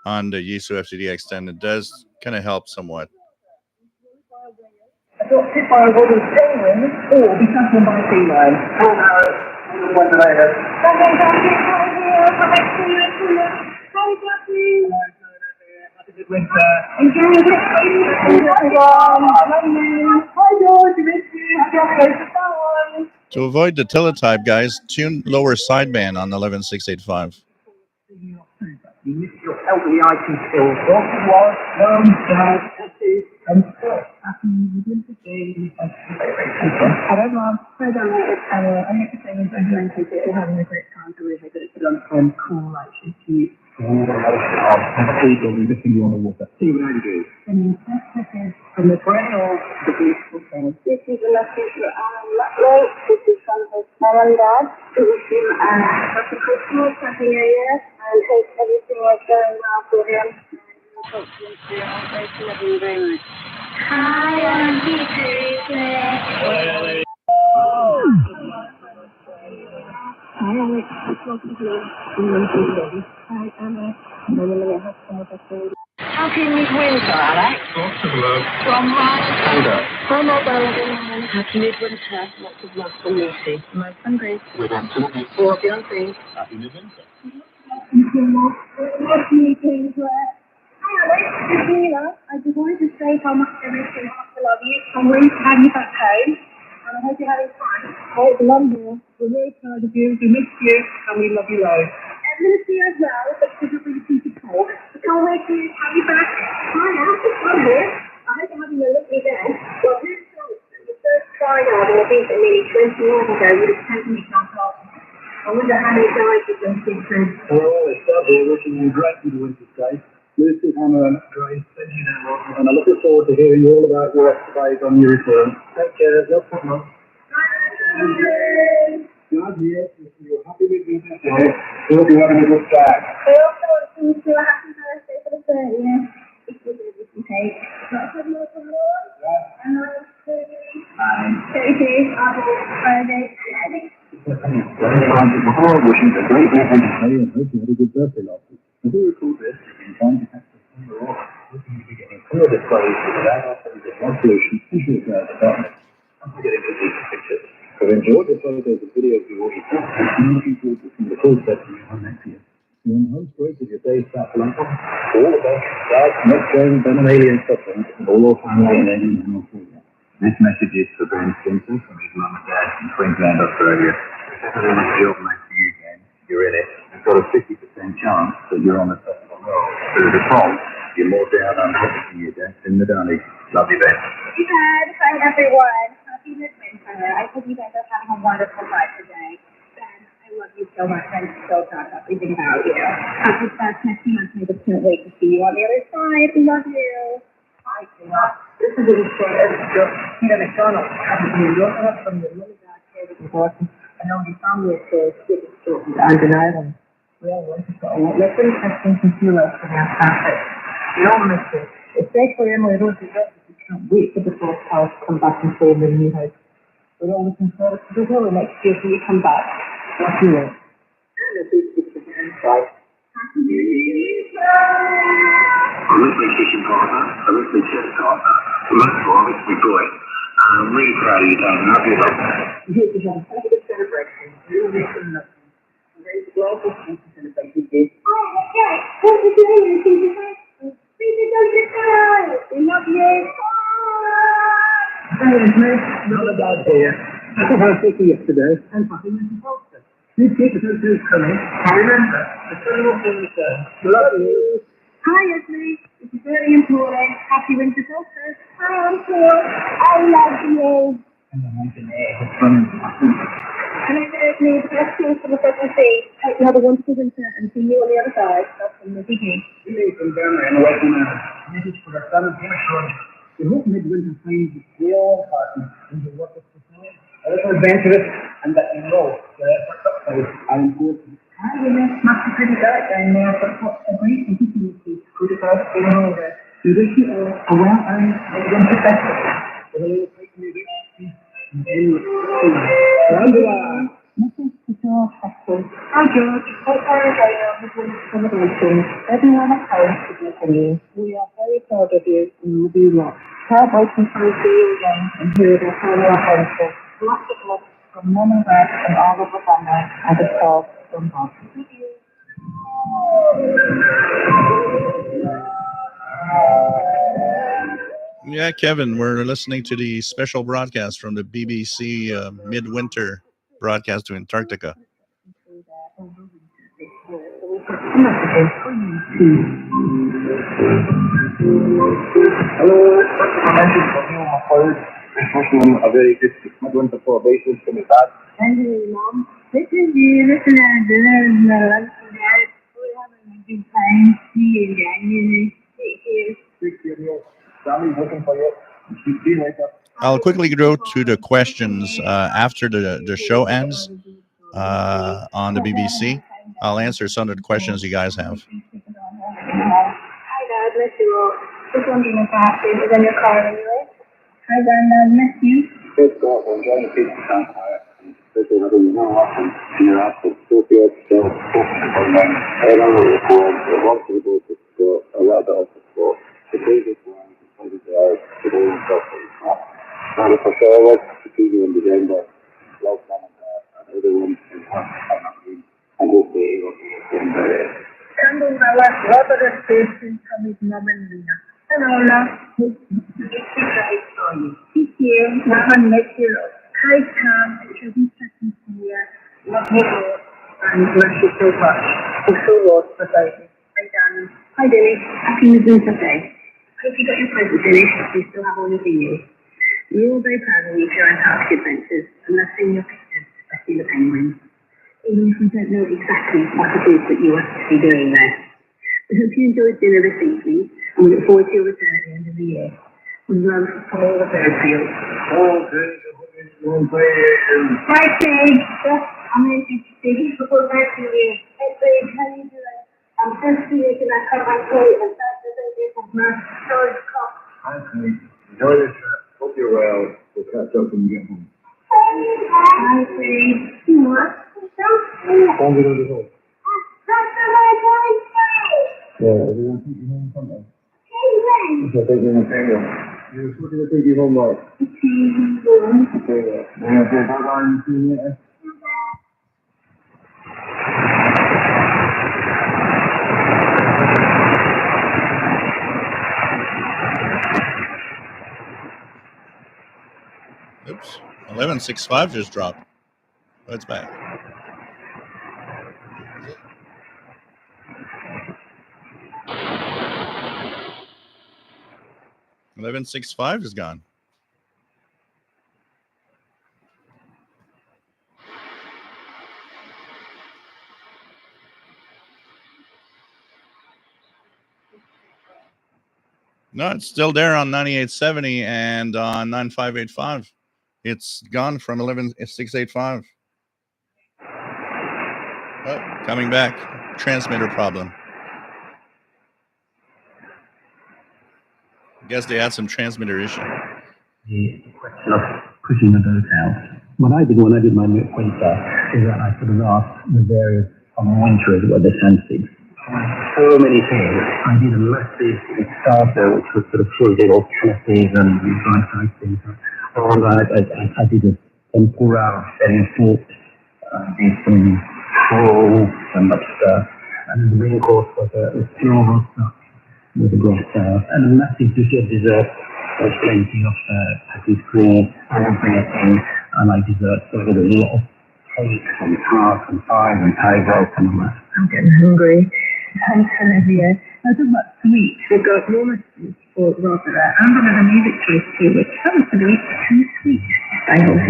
Yaesu FTD Extend. It does kind of help somewhat. Adopted by a wooden penguin or be taken by a sea lion. Happy Midwinter. Enjoy the Hi George, miss you. To avoid the teletype, guys, tune lower sideband on 11685. You miss your elderly IT skills. What was dad, and still happy Midwinter Day. Hello, Mom. Hi, Dominic. I'm here to say we're having a great time. So we're here to lunch and cool, like, cute. People who listen you on the water. See what I do. And from the grail to the beautiful things. This is a message for Alan. This is from his mom and dad. To wish him a happy Christmas, happy New Year, and hope everything is going well for him. And hope to enjoy all those who love you very much. Hi, Auntie Teresa. Hi, Alex. Hi, Anna. Happy Midwinter, Alex. Lots of love. From Mike. And up. From our Belgian. Happy Midwinter. Lots of love from Lucy. My son Grace. With Anthony. For Beyonce. Happy Midwinter. Nice meeting you. Hi Alex, it's Nina. I just wanted to say how much I really love you. I'm really to have you back home. And I hope you're having fun. Oh, it's London. We're very proud of you. We miss you, and we love you loads. I'm going to see you as well, but because you're really keen to talk. I can't wait to have you back. Hi, Alex, it's fun here. I hope you're having a lovely day. Well, who's your first skydiving event nearly 20 years ago would have taken me to Antarctic. I wonder how many guys you've done since then. Well, it's double. Wishing you a great Midwinter stay. Lucy, Hannah, and Grace, send you now. And I'm looking forward to hearing all about your escapades on your return. Take care. No problem. Glad here. Wishing you a happy Midwinter stay. Hope you're having a good time. I also want to wish you a happy birthday for the 30th. If you do this and take. Lots of love from Lord. And I'll see you. 32, Friday. Wishing you a great Midwinter stay and hope you had a good birthday last week. As we record this, you can find the text of number off. Looking to be getting clear displays without offering the resolution visual cloud department. I'm getting to take pictures. I've enjoyed the photos and videos you've already sent, and I'm looking forward to some of the cool stuff you have next year. You're on the home straight with your day's start for London. All the best, Dad, Nick Jones, Ben and Alien Scotland, and all our family in England and Australia. This message is for Ben Stinson from his mum and dad in Queensland, Australia. If ever there's a job next to you, Ben, you're in it. You've got a 50% chance that you're on the top of the world. But as a prom, you're more down on than your death in the Dunny. Love you, Ben. Hi everyone. Happy Midwinter. I hope you guys are having a wonderful life today. Ben, I love you so much. I'm so proud of everything about you. Happy first next month. I just can't wait to see you on the other side. Love you. Hi, Tina. This is a little story of Peter McDonald. You're not from your mother, dad, David, and Horton. I know your family is getting stories and in Ireland. We all want to go. Let's really testing some sea life for the Antarctic. We all miss it. Especially in my road to we can't wait for the first house to come back and stay in the new house. We're all looking forward to the winter next year when you come back. What do you want? And a big picture of the inside. Happy New Year. I miss my fishing partner. I miss my chess partner. And most of all, I miss my boy. I'm really proud of you, Dan. Love you, love. We hope you have a positive celebration. You'll miss them nothing. Very global to celebrate with you. Oh, okay. What are you doing? We love you. Hey, it's me. Not a bad here. I had a sticky yesterday. And fucking Mr. Foster. These people who's coming. I remember. The sun will be returned. Love you. Hi, Esme. This is very important. Happy winter solstice. Hi, Uncle. I love you. And I'm going to have fun. Hello, Esme. The best news for the pregnancy. Hope you have a wonderful winter and see you on the other side. That's from the beginning. We need from Burma and away from our message for our son and son. We hope Midwinter finds the real partner in the work of society. A little adventurous and that you know the efforts are important. Hi, we must be pretty dark down there, but what a great opportunity to the first thing over. We wish you all a well-earned Midwinter festival. With a little quick music. And then Message to George Hector. Hi George, hope our day on the winter celebration. Everyone at home is missing you. We are very proud of you and love you lot. Can't wait until we see you again and hear the final adventure. Lots of love from Mum and Dad and all of the family, and of course from Bob. Yeah, Kevin, we're listening to the special broadcast from the BBC Midwinter broadcast to Antarctica. hello, wishing a very good Midwinter celebration from his dad. Thank you, Mom. This is you, listen and dinner and lunch and dad. We're having a good time. you again. Thank you. Sammy's looking for you. See you later. I'll quickly go to the questions after the show ends on the BBC. I'll answer some of the questions you guys have. Hi, Dad. Miss you all. Just wondering if Ashley was in your car anyway. Hi, Granddad. Miss you. Good God, I'm enjoying the pizza campfire. Especially having no option in your absence. Sophia, still focusing on them. I don't know what I want to go to school, a little bit of the school. The previous one, the day and stuff like that. And for sure, I was to see you in December. Love them and other ones in one and go to the Candle Hour, Robert and Jason from his mom and Lena. Hello, love. Thank you. Nothing makes you look. Hi, Tom. It was interesting to hear. Love you all. And bless you so much. I'm so lost for David. Hi, Dan. Hi, Billy. Happy Midwinter Day. Hope you got your present finished. We still have one for you. We're all very proud of you for your Antarctic adventures and love seeing your pictures, especially the penguins. Even if we don't know exactly what it is that you are to be doing there. We hope you enjoyed dinner this evening and we look forward to your return at the end of the year. We love from all the bird fields. Hi, Craig. Yes, I'm going to say this before back to you. Hey, Craig, how are you doing? I'm first here because I come back late and that's the day of my storage cup. Hi, Craig. Enjoy this trip. Hope you're well. We'll catch up when you get home. Hi, Craig. What? Don't get over home. Yeah, we're going to take you home sometime. I'll take you in the tango. Yeah, we're going to take you home, right? Okay, yeah. We're going to say bye-bye and see you later. Oops. 11.65 just dropped. Oh, it's back. $11.65 is gone. No, it's still there on 98.70 and on 9585. It's gone from 11.685. Oh, coming back. Transmitter problem. I guess they had some transmitter issue. The question of pushing the boat out. What I did when I did my midwinter is that I sort of asked the various winterers what they fancied. So many things. I did a massive starter which was sort of full of alternatives and dry things. And I did a tempura, very food, did some rolls and that stuff. And the main course was a pure stuff with a great and a massive dish of dessert. There's plenty of patisserie and everything. I like dessert, so I got a lot of cakes and tarts and pies and pie rolls and all that. I'm getting hungry. Thanks, Olivia. I talk about sweets. We've got warmer sweets for Roger there. And another music choice too, which happens to be too sweet. I hope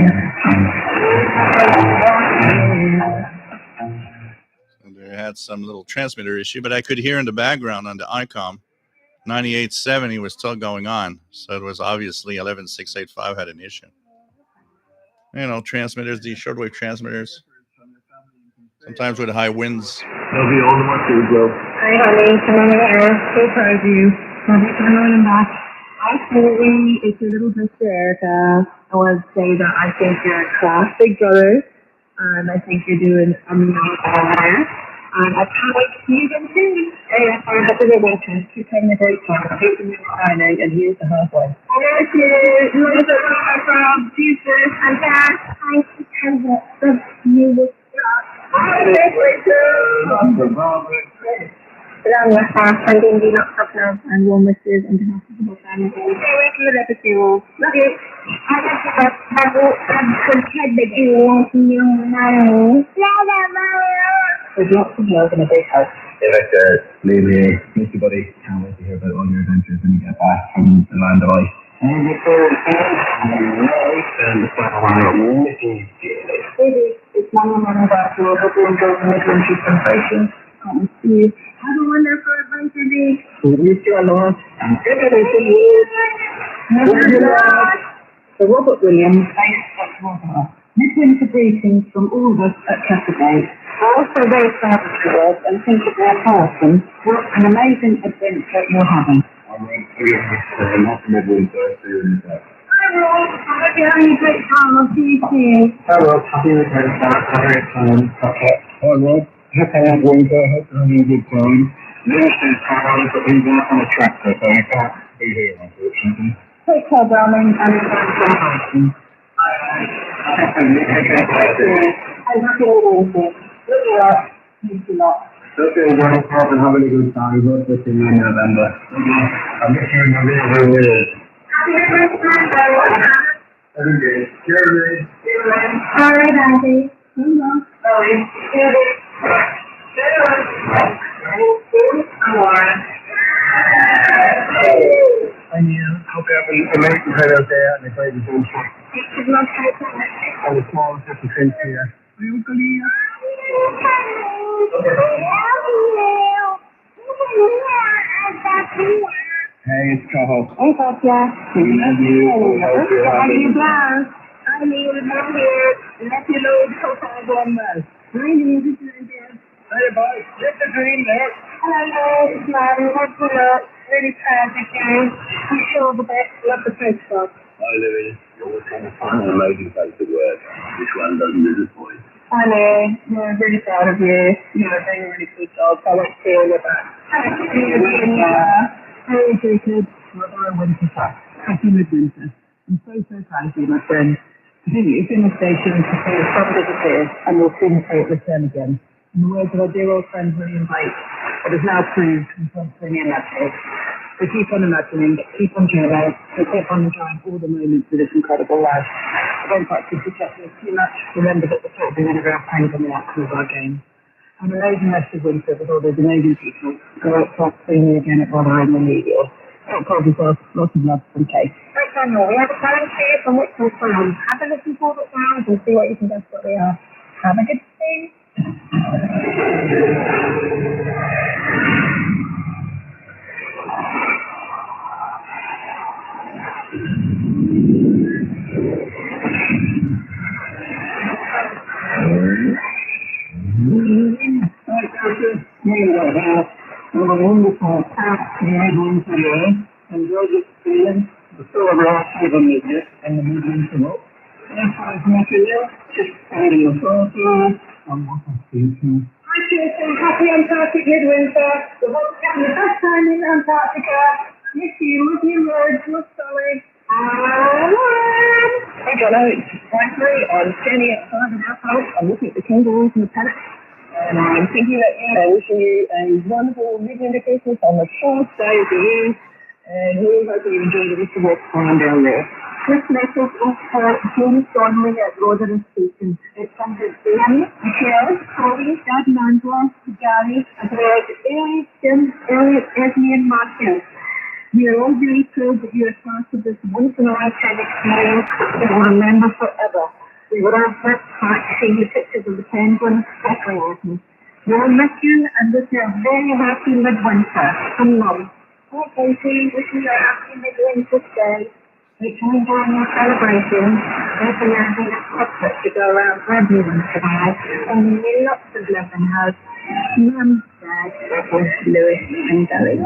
So they had some little transmitter issue, but I could hear in the background on the ICOM 98.70 was still going on. So it was obviously 11.685 had an issue. You know, transmitters, these shortwave transmitters, sometimes with high winds. They'll be all the way to go. Hi, honey. Come on here. So proud of you. Love you for running back. Hi, Susie. It's your little sister, Erica. I want to say that I think you're a class big brother, and I think you're doing amazing. And I can't wait to see you again soon. Hey, I have to go watch it. Keep having a great time. Take the new Friday, and here's the halfway. I love you. Love you from Jesus and Dad. I have the new stuff. Salamat sa hindi nakapag and warm wishes on behalf of the whole family. Stay away from the repetitive. Love you. I love you. I'm content that you want your money. There's lots of love in a big house. Hey, Victor, Lily, miss you, buddy. Can't wait to hear about all your adventures when you get back from the land of ice. And Victor, and the final one, missing you. Baby, it's Mama back to hope you enjoy the midwinter sensation. See you. Have a wonderful adventure, With your Lord, and ever to you. So Robert Williams, based at Rotherham. Midwinter greetings from all of us at Castlegate. We're also very proud of you all and think of their person. What an amazing adventure you're having. I'm not Midwinter, see you in the Hi, Rob. I hope you're having a great time. I'll see you soon. Hello, happy weekend, have a great time. Hi, Rob. Happy Midwinter, hope you're having a good time. This is Carol, but he's out on a tractor, so I can't be here, unfortunately. Take care, darling, and thanks And happy Wednesday. Look you up. Thanks a lot. Hope you're well, Carl, and having a good time. We'll see you in November. I'm missing you in the real years. Happy Wednesday. Every day. Cheers, All right, Auntie. And you, hope you're having a amazing time out there and a great adventure. And the small happy things here. Hey, it's Cahill. Hey, Katya. We love you. Hope you're having I need to know here. Let you know it's so far gone well. I need to do this. Hey, bye. Live the dream there. Hello, it's Mary. What's the luck? Really proud of you. Wish you all the best. Love the food stuff. Hi, Louis. You're always trying to find an amazing place to work. This one doesn't disappoint. Hi, Mary. Yeah, really proud of you. You're doing a really good job. I won't see you in the back. Thank you. Hey, Jacob. Brother Winter Fact. Happy Midwinter. I'm so proud of you, my friend. You've been in the station to see the sun disappear, and we'll soon see it return again. In the words of our dear old friend William Blake, it is now proved and constantly imagined. So keep on imagining, keep on dreaming, and keep on enjoying all the moments of this incredible life. Don't practice this too much. Remember that the thought of the universe hangs on the outcome of our game. Have an amazing rest of winter with all those amazing people. Go out to see me again at Rotherham in the New Year. Don't call yourself. Lots of love from Kate. Thanks, Daniel. We have a plan here from which we'll sound. Have a listen for the sounds and see what you can guess what they are. Have a good day. Have a wonderful Midwinter day. Enjoy the experience. The celebration of the and the Midwinter walk. If I was making you, just stay in the photo and what a future. Hi, Jason. Happy Antarctic Midwinter. We hope you're having the best time in Antarctica. Miss you. Love you, words. Love solid. Hey, Jono, it's Franklin. I'm standing outside the house. I'm looking at the kangaroos and the parrots. And I'm thinking that, wishing you a wonderful midwinter Christmas on the 4th day of the year. And really hope you enjoy the rest of your time down there. This message is for James Donnelly at Rotherham Station. It's from his Ian, Michelle, Cody, Dad Mandel, Gary, as well as Ellie, Tim, Elliot, Esme, and Martin. We are all very proud that you are part of this once-in-a-lifetime experience that we'll remember forever. We were all first part seeing the pictures of the penguins decorating. We'll miss you and wish you a very happy midwinter. From Mum. Hi, Katie. Wishing you a happy midwinter day. Make sure you enjoy your celebration. Hoping you're having a chocolate to go around for everyone today. And lots of love and hugs. Mum, Dad, Uncle, Lewis, and Billy.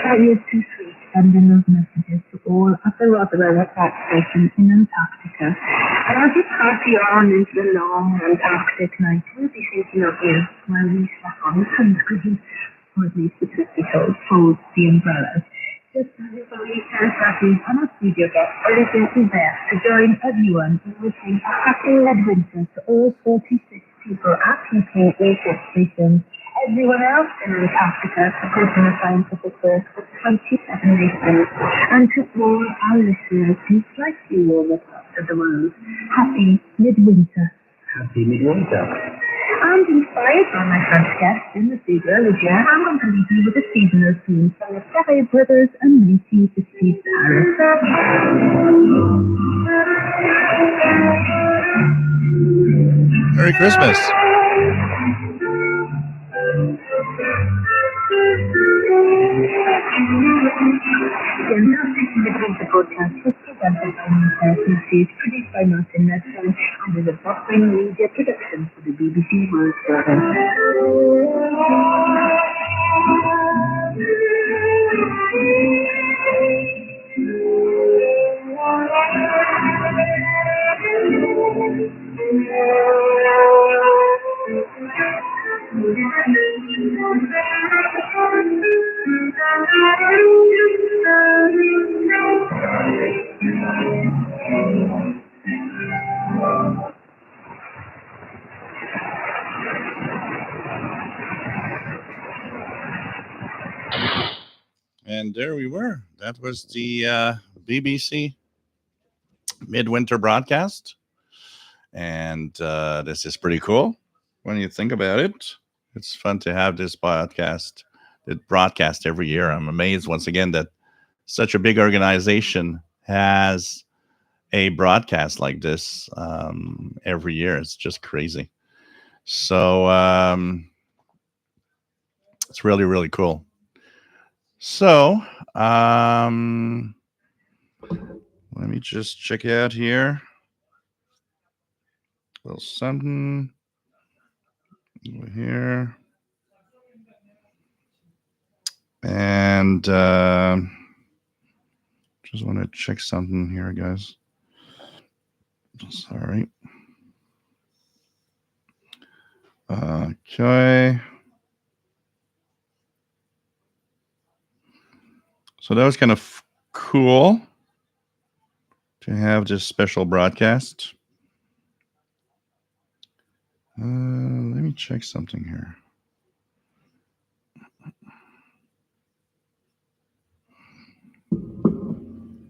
That is too sweet, sending those messages to all at the Rotherham Antarctic Station in Antarctica. And as we pass you on into the long Antarctic night, we'll be thinking of you while we slap on the sunscreen, or at least the truth told, fold the umbrellas. Just as if only happy on our studio box, everything is there to join everyone in wishing a happy midwinter to all 46 people at PPE Station. Everyone else in Antarctica supporting the scientific work of 27 nations, and to all our listeners in slightly warmer parts of the world, happy midwinter. Happy Midwinter. And inspired by my first guest in the studio, Lydia, I'm going to leave you with a seasonal theme from the Survey Brothers and 1950s Paris. Merry Christmas. The Antarctic Midwinter podcast was presented by BBC, produced by Martin Nesson, and is a Buffering Media production for the BBC World Service. And there we were. That was the BBC Midwinter broadcast. And this is pretty cool when you think about it. It's fun to have this podcast, it broadcast every year. I'm amazed once again that such a big organization has a broadcast like this every year. It's just crazy. So it's really, really cool. So let me just check it out here. A little something over here. And just want to check something here, guys. Sorry. Okay. So that was kind of cool to have this special broadcast. Let me check something here.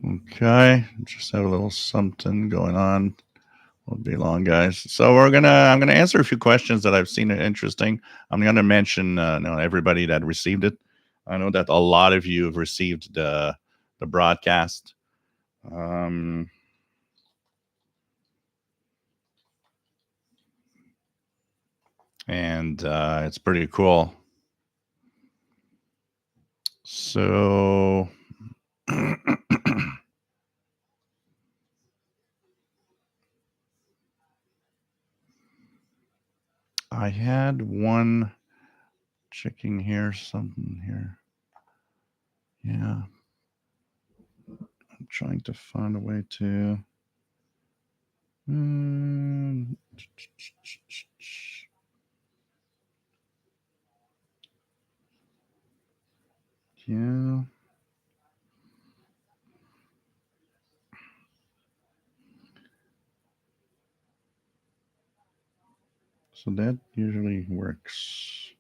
Okay, just have a little something going on. Won't be long, guys. So I'm gonna answer a few questions that I've seen interesting. I'm gonna mention everybody that received it. I know that a lot of you have received the broadcast. And it's pretty cool. So I had one checking here, something here. Yeah. I'm trying to find a way to. Yeah. So that usually works.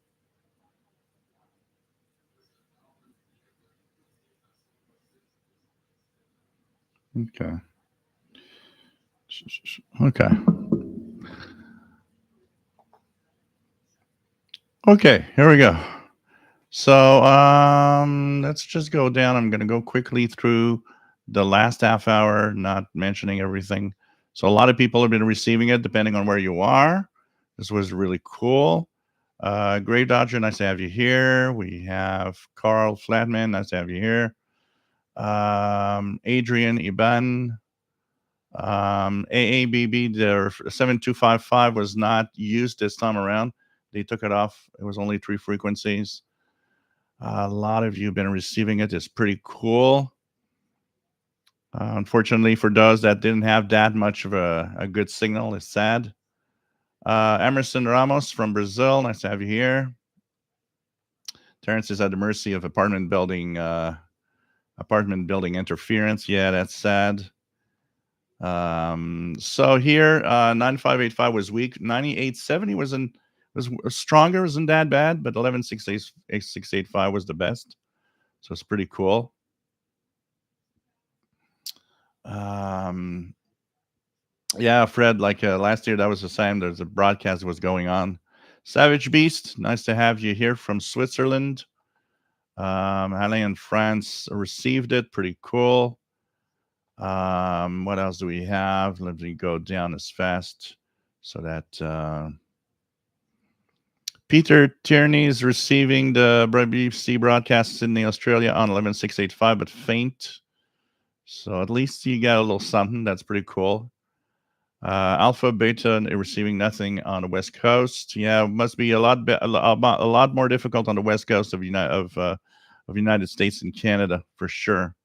Okay. Okay. Okay, here we go. So let's just go down. I'm going to go quickly through the last half hour, not mentioning everything. So a lot of people have been receiving it depending on where you are. This was really cool. Grave Dodger, nice to have you here. We have Carl Flatman, nice to have you here. Adrian Iban. AABB, their 7255 was not used this time around. They took it off. It was only 3 frequencies. A lot of you have been receiving it. It's pretty cool. Unfortunately, for those that didn't have that much of a good signal, it's sad. Emerson Ramos from Brazil, nice to have you here. Terrence is at the mercy of apartment building interference. Yeah, that's sad. So here, 9585 was weak. 9870 was stronger, wasn't that bad, but 11685 was the best. So it's pretty cool. Yeah, Fred, like last year, that was the same. There's a broadcast that was going on. Savage Beast, nice to have you here from Switzerland. Alain in France received it. Pretty cool. What else do we have? Let me go down as fast so that Peter Tierney is receiving the BBC broadcast Sydney, Australia on 11685, but faint. So at least you got a little something. That's pretty cool. Alpha Beta receiving nothing on the West Coast. Yeah, it must be a lot more difficult on the West Coast of United States and Canada for sure.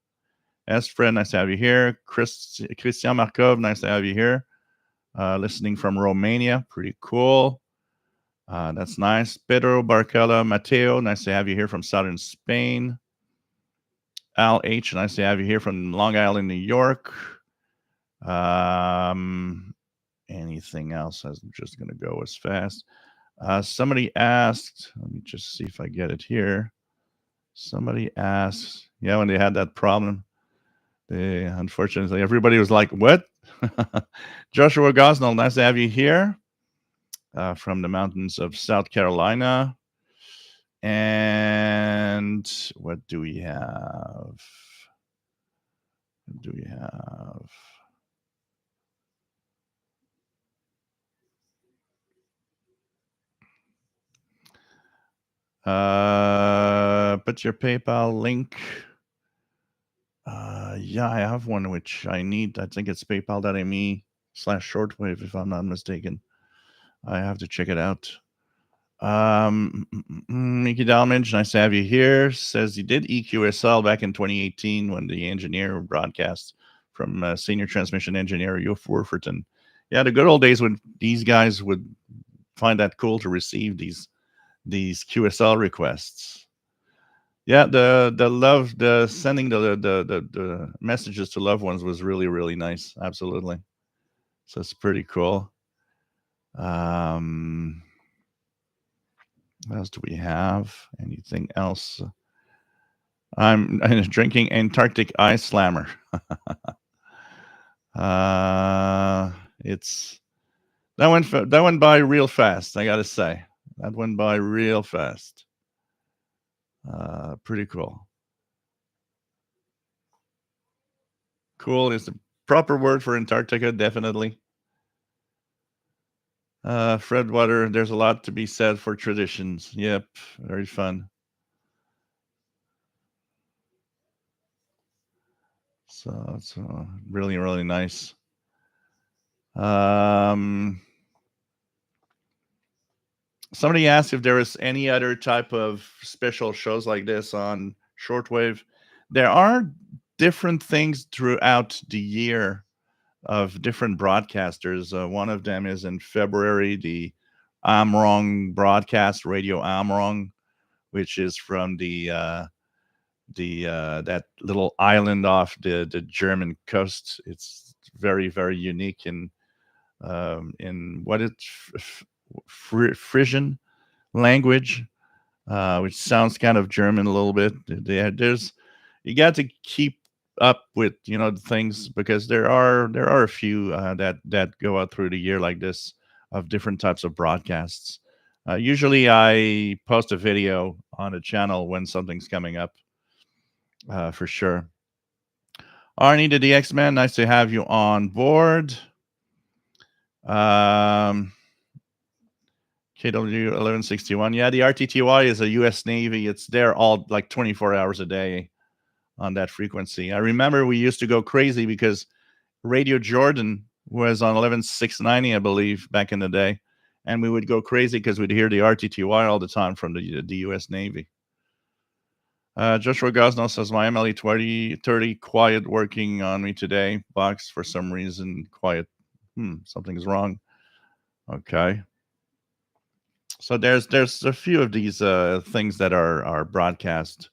Fred, nice to have you here. Christian Markov, nice to have you here. Listening from Romania, pretty cool. That's nice. Pedro Barcala Mateo, nice to have you here from southern Spain. Al H, nice to have you here from Long Island, New York. Anything else? I'm just going to go as fast. Somebody asked, let me just see if I get it here. Somebody asked, yeah, when they had that problem, unfortunately, everybody was like, what? Joshua Gosnell, nice to have you here from the mountains of South Carolina. And what do we have? What do we have? Put your PayPal link. Yeah, I have one which I need. I think it's paypal.me/shortwave, if I'm not mistaken. I have to check it out. Mickey Dalmage, nice to have you here. Says he did EQSL back in 2018 when the engineer broadcast from senior transmission engineer Jof Werferton. Yeah, the good old days when these guys would find that cool to receive these QSL requests. Yeah, the sending the messages to loved ones was really, really nice. Absolutely. So it's pretty cool. What else do we have? Anything else? I'm drinking Antarctic Ice Slammer. It's that went by real fast. I gotta say, that went by real fast. Pretty cool. Cool is the proper word for Antarctica, definitely. Fred Water, there's a lot to be said for traditions. Yep, very fun. So it's really, really nice. Somebody asked if there is any other type of special shows like this on Shortwave. There are different things throughout the year of different broadcasters. One of them is in February, the Amrong broadcast, Radio Amrong, which is from that little island off the German coast. It's very, very unique in what it's Frisian language, which sounds kind of German a little bit. You got to keep up with the things, because there are a few that go out through the year like this of different types of broadcasts. Usually I post a video on a channel when something's coming up, for sure. Arnie the DX-Man, nice to have you on board. KW 1161. Yeah, the RTTY is a US Navy. It's there all like 24 hours a day on that frequency. I remember we used to go crazy because Radio Jordan was on 11690, I believe, back in the day. And we would go crazy because we'd hear the RTTY all the time from the US Navy. Joshua Gosnell says, my MLE 2030 quiet working on me today. Box for some reason quiet. Something's wrong. Okay. So there's a few of these things that are broadcast.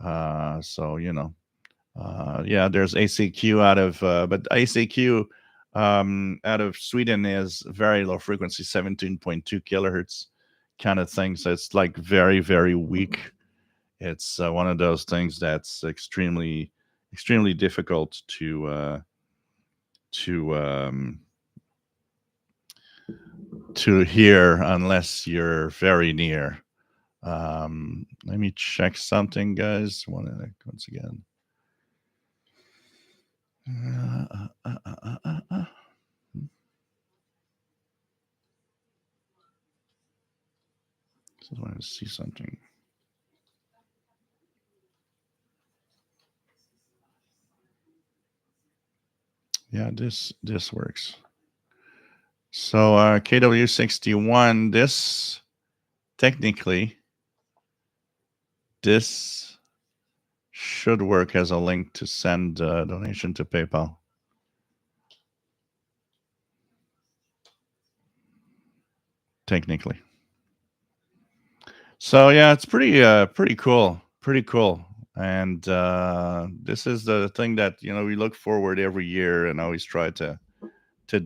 So yeah, there's ACQ out of but ACQ out of Sweden is very low frequency, 17.2 kilohertz kind of thing. So it's like very, very weak. It's one of those things that's extremely, extremely difficult to hear unless you're very near. Let me check something, guys. Once again. Just wanted to see something. Yeah, this works. So KW61, this technically, this should work as a link to send a donation to PayPal. Technically. So yeah, it's pretty cool. Pretty cool. And this is the thing that, you know, we look forward every year and always try to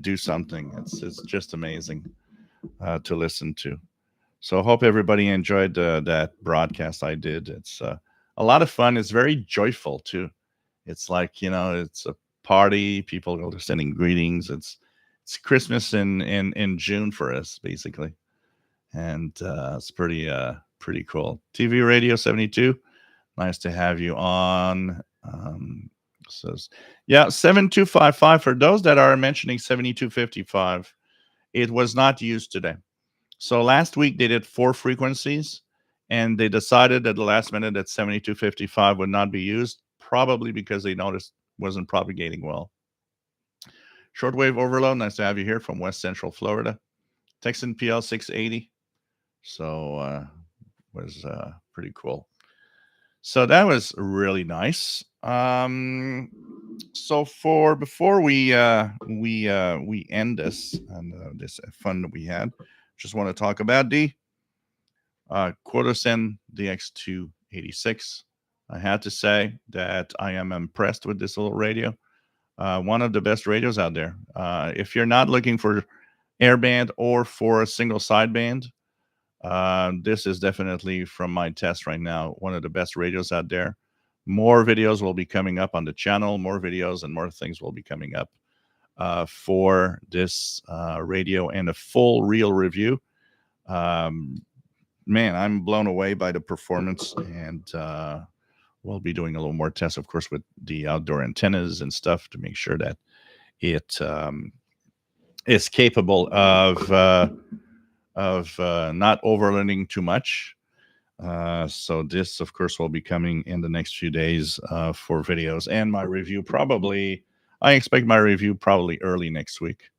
do something. It's just amazing to listen to. So I hope everybody enjoyed that broadcast I did. It's a lot of fun. It's very joyful too. It's like, you know, it's a party. People are sending greetings. It's Christmas in June for us, basically, and it's pretty cool. TV Radio 72. Nice to have you on. Says, yeah, 7255. For those that are mentioning 7255, it was not used today. So last week they did 4 frequencies, and they decided at the last minute that 7255 would not be used, probably because they noticed it wasn't propagating well. Shortwave overload, nice to have you here from West Central Florida. Texan PL 680. So was pretty cool. So that was really nice. So before we end this and this fun that we had, just want to talk about the Quotosyn DX286. I had to say that I am impressed with this little radio. One of the best radios out there. If you're not looking for airband or for a single sideband, this is definitely, from my test right now, one of the best radios out there. More videos will be coming up on the channel. More videos and more things will be coming up for this radio, and a full real review. Man, I'm blown away by the performance, and we'll be doing a little more tests, of course, with the outdoor antennas and stuff to make sure that it is capable of not overloading too much. So this, of course, will be coming in the next few days for videos, and my review I expect my review probably early next week.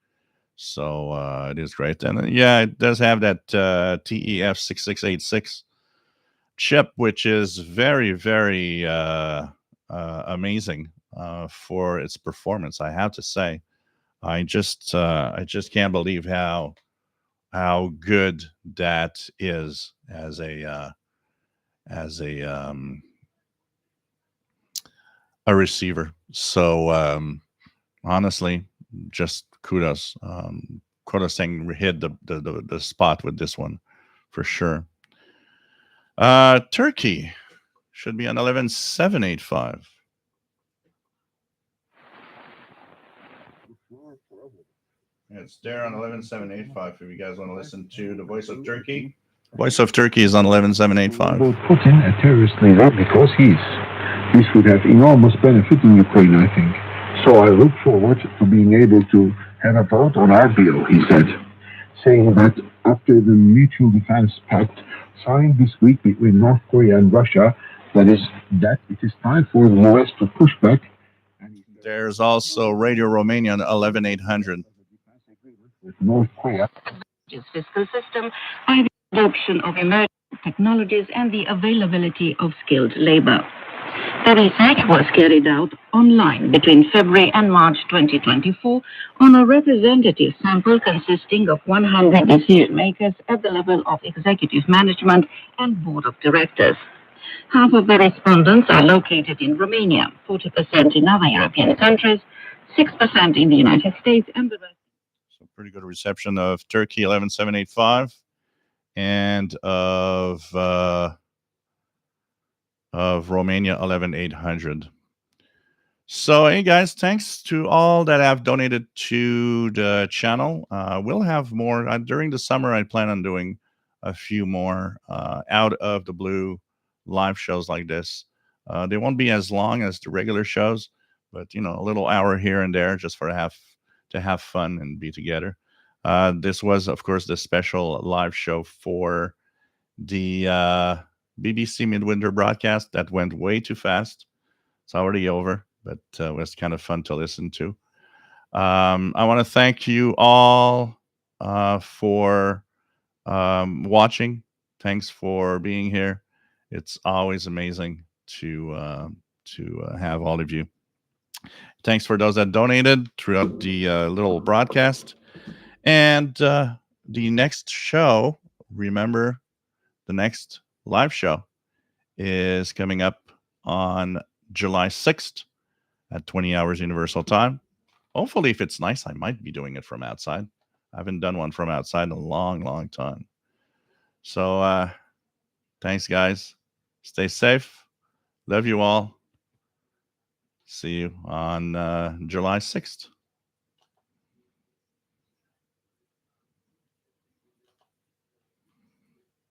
So it is great. And yeah, it does have that TEF6686 chip, which is very, very amazing for its performance, I have to say. I just can't believe how good that is as a receiver. So honestly, just kudos. Quotosyn hit the spot with this one for sure. Turkey should be on 11785. It's there on 11785 if you guys want to listen to the Voice of Turkey. Voice of Turkey is on 11785. Putin a terrorist leader because this would have enormous benefit in Ukraine, I think. So I look forward to being able to have a vote on our bill, he said, saying that after the Mutual Defense Pact signed this week between North Korea and Russia, that it is time for the US to push back. There's also Radio Romania on 11800. With North Korea. Fiscal system by the adoption of emerging technologies and the availability of skilled labor. The research was carried out online between February and March 2024 on a representative sample consisting of 100 decision makers at the level of executive management and board of directors. Half of the respondents are located in Romania, 40% in other European countries, 6% in the United States, and the rest. So pretty good reception of Turkey 11785 and of Romania 11800. So, hey guys, thanks to all that have donated to the channel. We'll have more during the summer. I plan on doing a few more out of the blue live shows like this. They won't be as long as the regular shows, but a little hour here and there just for to have fun and be together. This was, of course, the special live show for the BBC Midwinter broadcast that went way too fast. It's already over, but it was kind of fun to listen to. I want to thank you all for watching. Thanks for being here. It's always amazing to have all of you. Thanks for those that donated throughout the little broadcast. And the next show, remember, the next live show is coming up on July 6th at 20 hours Universal Time. Hopefully, if it's nice, I might be doing it from outside. I haven't done one from outside in a long, long time. So thanks, guys. Stay safe. Love you all. See you on July 6th.